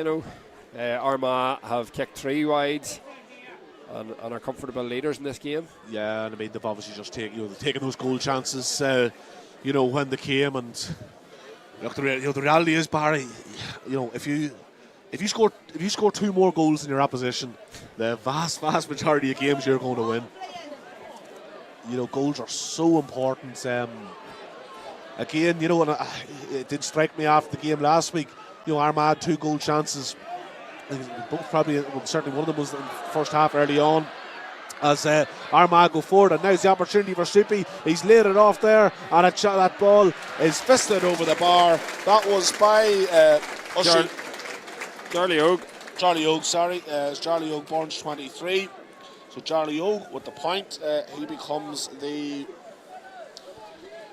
Armagh have kicked 3 wides and are comfortable leaders in this game. Yeah, and I mean, they've obviously just taken those goal chances, when they came. And look, the reality is, Barry, if you score 2 more goals than your opposition, the vast majority of games you're going to win. Goals are so important. Again, and it did strike me after the game last week. Armagh had 2 goal chances. Both probably, certainly one of them was in the first half early on, as Armagh go forward, and now's the opportunity for Soupy. He's laid it off there, and that ball is fisted over the bar. That was by Charlie Ogue. Charlie Ogue, sorry. It's Charlie Ogue, Burns 23. So Charlie Ogue with the point. He becomes the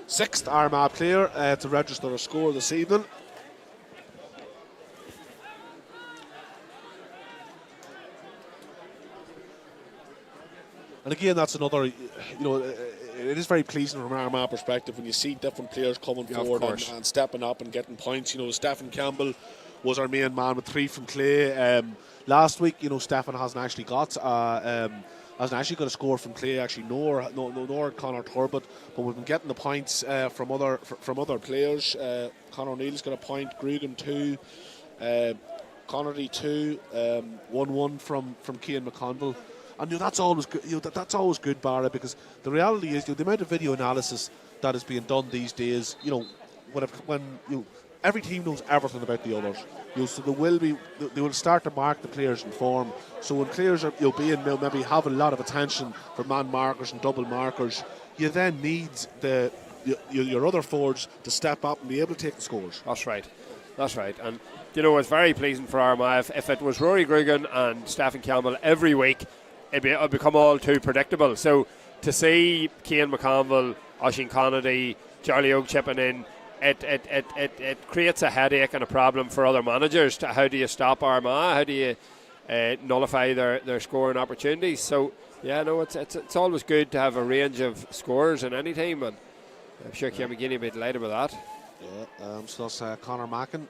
6th Armagh player to register a score this evening. And again, that's another, it is very pleasing from an Armagh perspective when you see different players coming forward and stepping up and getting points. Stephen Campbell was our main man with 3 from Clay. Last week, Stephen hasn't actually got a score from Clay, actually, nor Conor Turbot, but we've been getting the points from other players. Conor O'Neill's got a point, Grugan 2, Connery 2, 1-1 from Cian McConville. And that's always good. That's always good, Barra, because the reality is the amount of video analysis that is being done these days. When every team knows everything about the others. So they will start to mark the players in form. So when players are maybe have a lot of attention for man markers and double markers, you then need your other forwards to step up and be able to take the scores. That's right. And it's very pleasing for Armagh. If it was Rory Grugan and Stephen Campbell every week, it'd become all too predictable. So to see Cian McConville, Oisin Connolly, Charlie Ogue chipping in, it creates a headache and a problem for other managers. How do you stop Armagh? How do you nullify their scoring opportunities? So it's always good to have a range of scores in any team, and I'm sure Cian McGinney will be delighted with that. Yeah, so that's Conor Mackin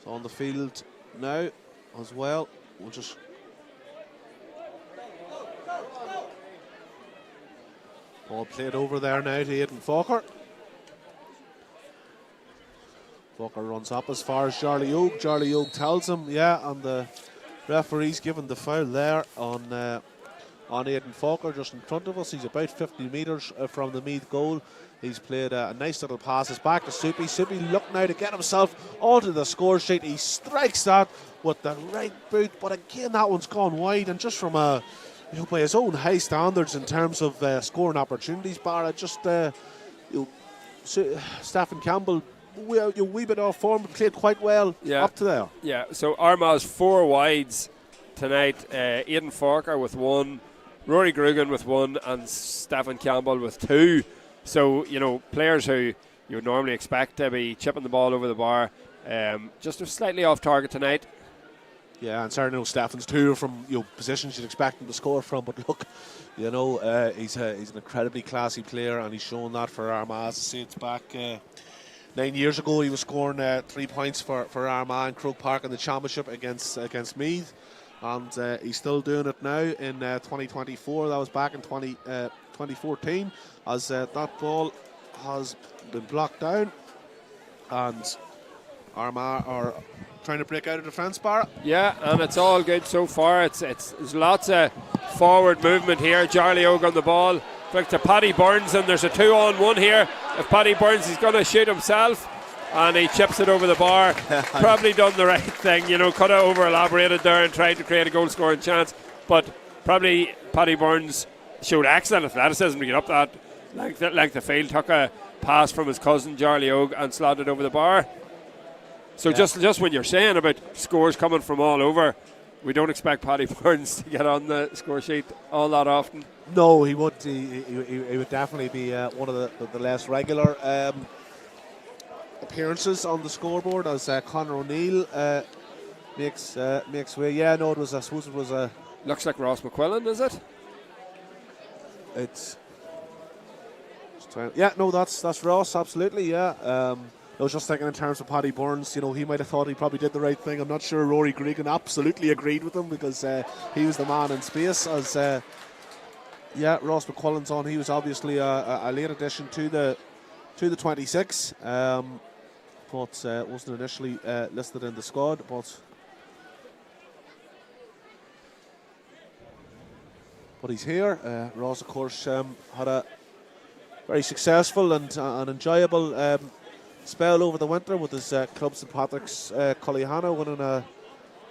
on the field now as well. We'll just ball played over there now to Aidan Falker. Falker runs up as far as Charlie Ogue. Charlie Ogue tells him, and the referee's given the foul there on Aidan Falker just in front of us. He's about 50 metres from the Meath goal. He's played a nice little passes back to Soupy. Soupy look now to get himself onto the score sheet. He strikes that with the right boot, but again that one's gone wide, and just from by his own high standards in terms of scoring opportunities, Barra, just Stephen Campbell, we bit off form, but played quite well up to there. Yeah, so Armagh's 4 wides tonight. Aidan Forker with 1, Rory Grugan with 1, and Stephen Campbell with 2. So, players who you would normally expect to be chipping the ball over the bar, just slightly off target tonight. Yeah, and certainly Stephen's 2 from positions you'd expect him to score from. But look, he's an incredibly classy player, and he's shown that for Armagh. As I say, it's back 9 years ago. He was scoring 3 points for Armagh in Croke Park in the championship against Meath, and he's still doing it now in 2024. That was back in 2014, as that ball has been blocked down, and Armagh are trying to break out of defence, Barra. Yeah, and it's all good so far. There's lots of forward movement here. Charlie Og on the ball. Back to Paddy Burns, and there's a 2-on-1 here. If Paddy Burns is going to shoot himself, and he chips it over the bar. Probably done the right thing, could have over elaborated there and tried to create a goal scoring chance, but probably Paddy Burns showed excellent athleticism to get up that length of field, took a pass from his cousin Charlie Og and slotted over the bar. So just when you're saying about scores coming from all over, we don't expect Paddy Burns to get on the score sheet all that often. No, he would. He would definitely be one of the less regular appearances on the scoreboard, as Conor O'Neill makes way. Yeah, no, I suppose it was a. Looks like Ross McQuillan, is it? That's Ross, absolutely. Yeah. I was just thinking in terms of Paddy Burns, he might have thought he probably did the right thing. I'm not sure Rory Gregan absolutely agreed with him, because he was the man in space. As Ross McQuillan's on. He was obviously a late addition to the 26, but wasn't initially listed in the squad. But he's here. Ross, of course, had a very successful and enjoyable spell over the winter with his club St Patrick's Cullyhanna, winning a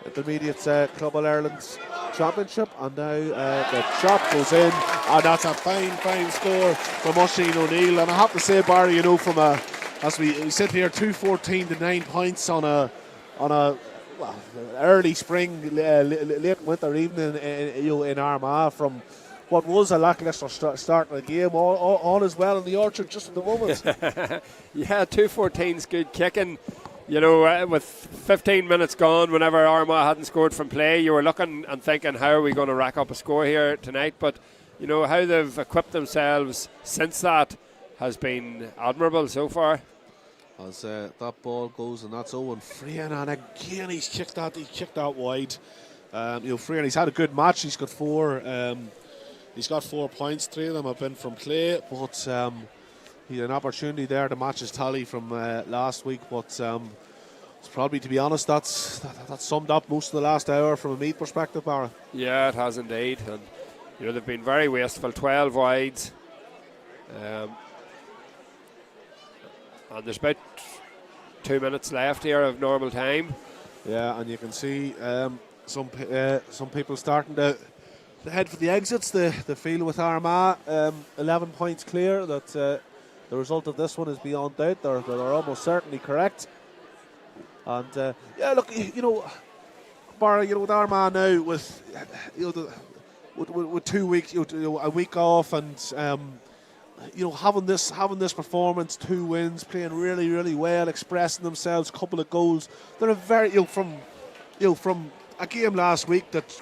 intermediate Club All Ireland championship, and now the shot goes in, and that's a fine score from Oisin O'Neill. And I have to say, Barry, as we sit here, 2:14 to 9 points on a early spring, late winter evening in Armagh, from what was a lacklustre start of the game. All is well in the orchard just at the moment. Yeah, 2:14's good kicking. With 15 minutes gone, whenever Armagh hadn't scored from play, you were looking and thinking, how are we going to rack up a score here tonight? But, how they've equipped themselves since that has been admirable so far. As that ball goes, and that's Owen Frean, and again he's kicked that wide. Frean, he's had a good match. He's got 4. He's got 4 points. 3 of them have been from play, but he had an opportunity there to match his tally from last week. But it's probably, to be honest, that's summed up most of the last hour from a Meath perspective, Barra. Yeah, it has indeed, and they've been very wasteful. 12 wides, and there's about 2 minutes left here of normal time. Yeah, and you can see some people starting to head for the exits. The field with Armagh 11 points clear. That the result of this one is beyond doubt. They're almost certainly correct. And look, Barra, with Armagh now, with with 2 weeks, a week off, and having this performance, 2 wins, playing really, really well, expressing themselves, couple of goals. They're a very from a game last week that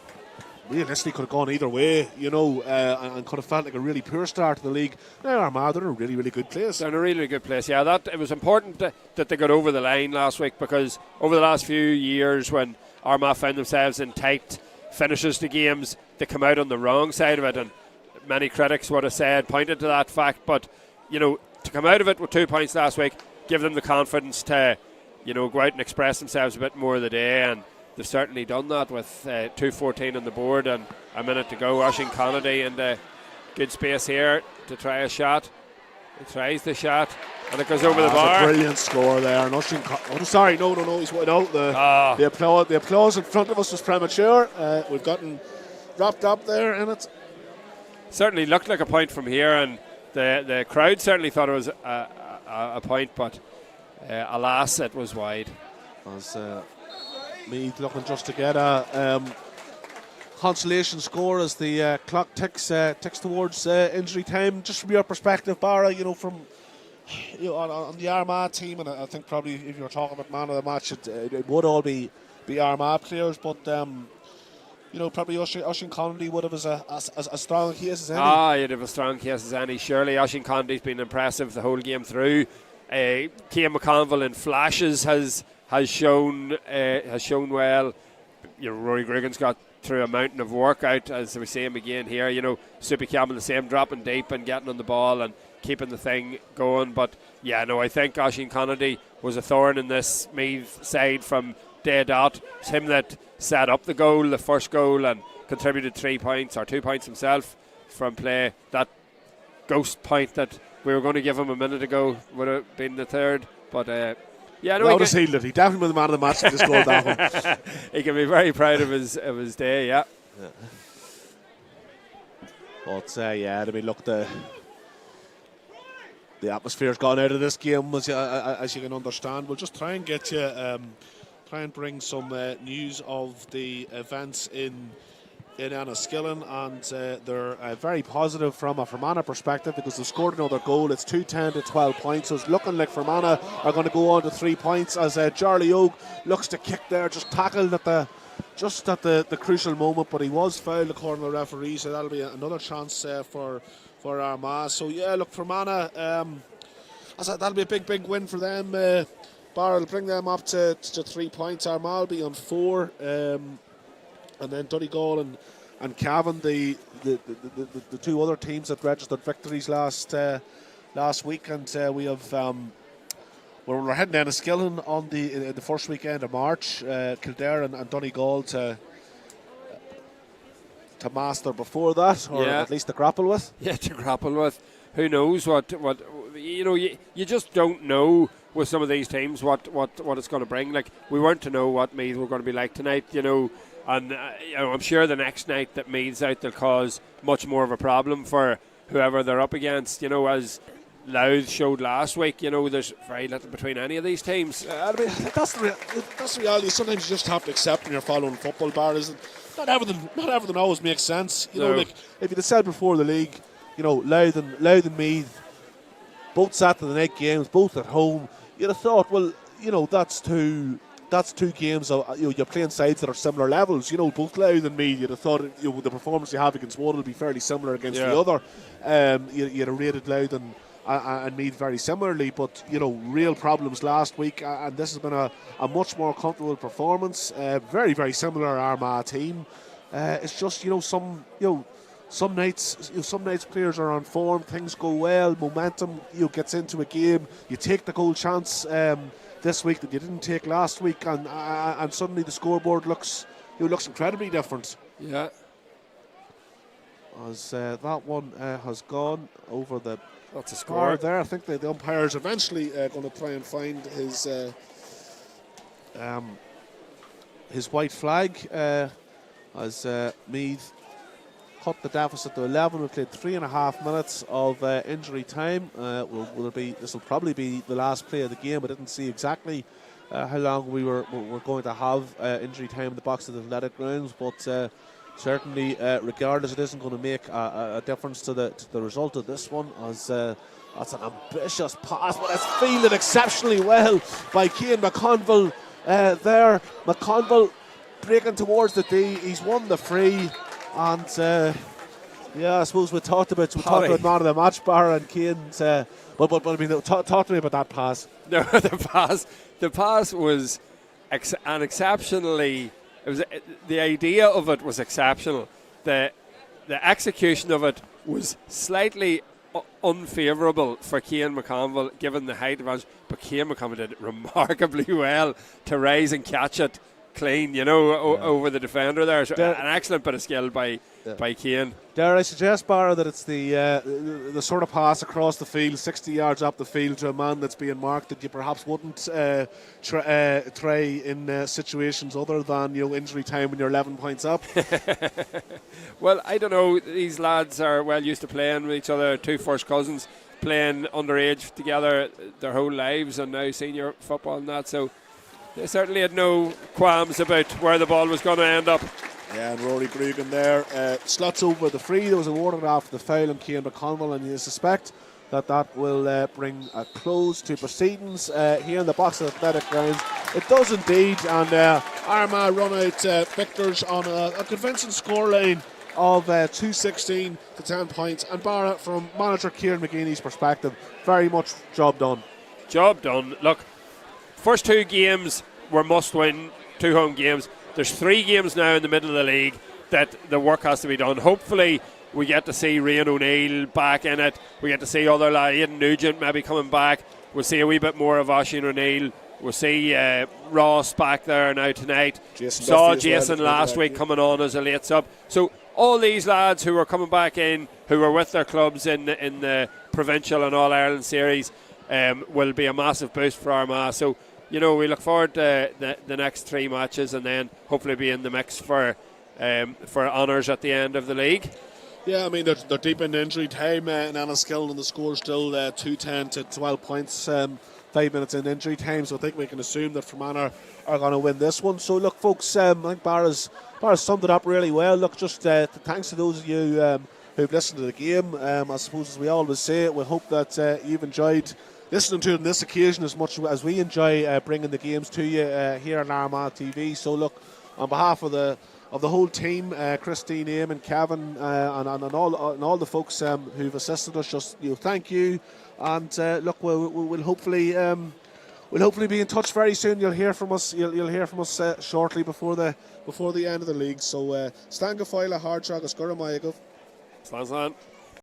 realistically could have gone either way, and could have felt like a really poor start to the league. Now Armagh, they're in a really, really good place. They're in a really, really good place, yeah. It was important that they got over the line last week, because over the last few years when Armagh found themselves in tight finishes to games, they come out on the wrong side of it, and many critics would have pointed to that fact. But, to come out of it with 2 points last week, give them the confidence to, go out and express themselves a bit more of the day, and they've certainly done that with 2:14 on the board and a minute to go. Oisin Kennedy in the good space here to try a shot. He tries the shot, and it goes over the bar. A brilliant score there. And Oisin he's out. The applause in front of us was premature. We've gotten wrapped up there, and it certainly looked like a point from here, and the crowd certainly thought it was a a point, but alas, it was wide. As Meath looking just to get a consolation score as the clock ticks towards injury time. Just from your perspective, Barra, from on the Armagh team, and I think probably if you were talking about man of the match, it would all be Armagh players, but probably Oisin Connolly would have as strong a case as any. He'd have a strong case as any. Surely Oisin Connody's been impressive the whole game through. Cian McConville in flashes has shown well. Rory Griggan's got through a mountain of work out, as we see him again here. Soupy Campbell the same, dropping deep and getting on the ball and keeping the thing going. But I think Oisin Connolly was a thorn in this Meath side from day dot. It's him that set up the first goal, and contributed 3 points or 2 points himself from play. That ghost point that we were going to give him a minute ago would have been the third, but well sealed it. He definitely was the man of the match to score that one. He can be very proud of his day. Yeah. But look, the atmosphere's gone out of this game, as you can understand. We'll just try and get you try and bring some news of the events in Enniskillen, and they're very positive from a Fermanagh perspective, because they've scored another goal. It's 2-10 to 12 points, so it's looking like Fermanagh are going to go on to 3 points, as Charlie Oak looks to kick there, just tackled at the crucial moment, but he was fouled according to the referee, so that'll be another chance for Armagh. So look, Fermanagh, that'll be a big win for them. Barra will bring them up to 3 points. Armagh will be on 4, and then Donegal and Cavan, the two other teams that registered victories last week, and we have we're heading down to Enniskillen on the first weekend of March. Kildare and Donegal to master before that, or at least to grapple with. Yeah, to grapple with. Who knows what you just don't know with some of these teams what it's going to bring. Like, we weren't to know what Meath were going to be like tonight, and I'm sure the next night that Meath's out, they'll cause much more of a problem for whoever they're up against. As Louth showed last week, there's very little between any of these teams. That's the reality. Sometimes you just have to accept when you're following football, Bar, isn't not everything always makes sense. Like if you'd have said before the league, Louth and Meath both Saturday night games, both at home, you'd have thought, well, that's two games. You're playing sides that are similar levels. Both Louth and Meath, you'd have thought the performance you have against one will be fairly similar against the other. You'd have rated Louth and Meath very similarly, but real problems last week, and this has been a much more comfortable performance. Very, very similar Armagh team. It's just some nights players are on form, things go well, momentum gets into a game, you take the goal chance this week that you didn't take last week, and suddenly the scoreboard looks incredibly different. Yeah. As that one has gone over the That's a score there. I think the umpire's eventually going to try and find his white flag as Meath cut the deficit to 11. We played 3.5 minutes of injury time. This will probably be the last play of the game. I didn't see exactly how long we were going to have injury time in the box at the athletic grounds, but certainly, regardless, it isn't going to make a difference to the result of this one, as that's an ambitious pass, but it's fielded exceptionally well by Cian McConville there. McConville breaking towards the D. He's won the free, and I suppose we talked about man of the match, Bar, and Cian's. But I mean, talk to me about that pass. No, the pass was an exceptionally. It was the idea of it was exceptional. The execution of it was slightly unfavourable for Cian McConville, given the height advantage. But Cian McConville did remarkably well to rise and catch it clean, over the defender there. So an excellent bit of skill by Cian. Dare I suggest, Barra, that it's the sort of pass across the field, 60 yards up the field to a man that's being marked, that you perhaps wouldn't try in situations other than injury time when you're 11 points up. Well, I don't know. These lads are well used to playing with each other, two first cousins. playing underage together their whole lives and now senior football and that, so they certainly had no qualms about where the ball was going to end up. Yeah, and Rory Gregan there slots over the free. There was a warning after the foul on Cian McConville, and you suspect that will bring a close to proceedings here in the Box Athletic Grounds. It does indeed, and Armagh run out victors on a convincing scoreline of 216 to 10 points. And Barra, from manager Kieran McGeeney's perspective, very much job done. Job done. Look, first 2 games were must-win, 2 home games. There's 3 games now in the middle of the league that the work has to be done. Hopefully we get to see Rian O'Neill back in it. We get to see other Aidan Nugent maybe coming back. We'll see a wee bit more of Oisin O'Neill. We'll see Ross back there now tonight. Saw Jason last week coming on as a late sub. So all these lads who are coming back in, who are with their clubs in the provincial and All Ireland series, will be a massive boost for Armagh. So, we look forward to the next 3 matches and then hopefully be in the mix for honours at the end of the league. Yeah, I mean, they're deep in injury time, and Enniskillen, and the score still 2-10 to 12 points, 5 minutes in injury time, so I think we can assume that Fermanagh are going to win this one. So, look, folks, I think Barra's summed it up really well. Look, just thanks to those of you who've listened to the game. I suppose, as we always say, we hope that you've enjoyed listening to it on this occasion as much as we enjoy bringing the games to you here on Armagh TV. So, look, on behalf of the whole team, Christine, Eamon, Kevin, and all the folks who've assisted us, just thank you. And look, we'll hopefully be in touch very soon. You'll hear from us. You'll hear from us shortly before the end of the league. So, Stan Gafoila, Hardshog, Ascurra Mayagov. Slán.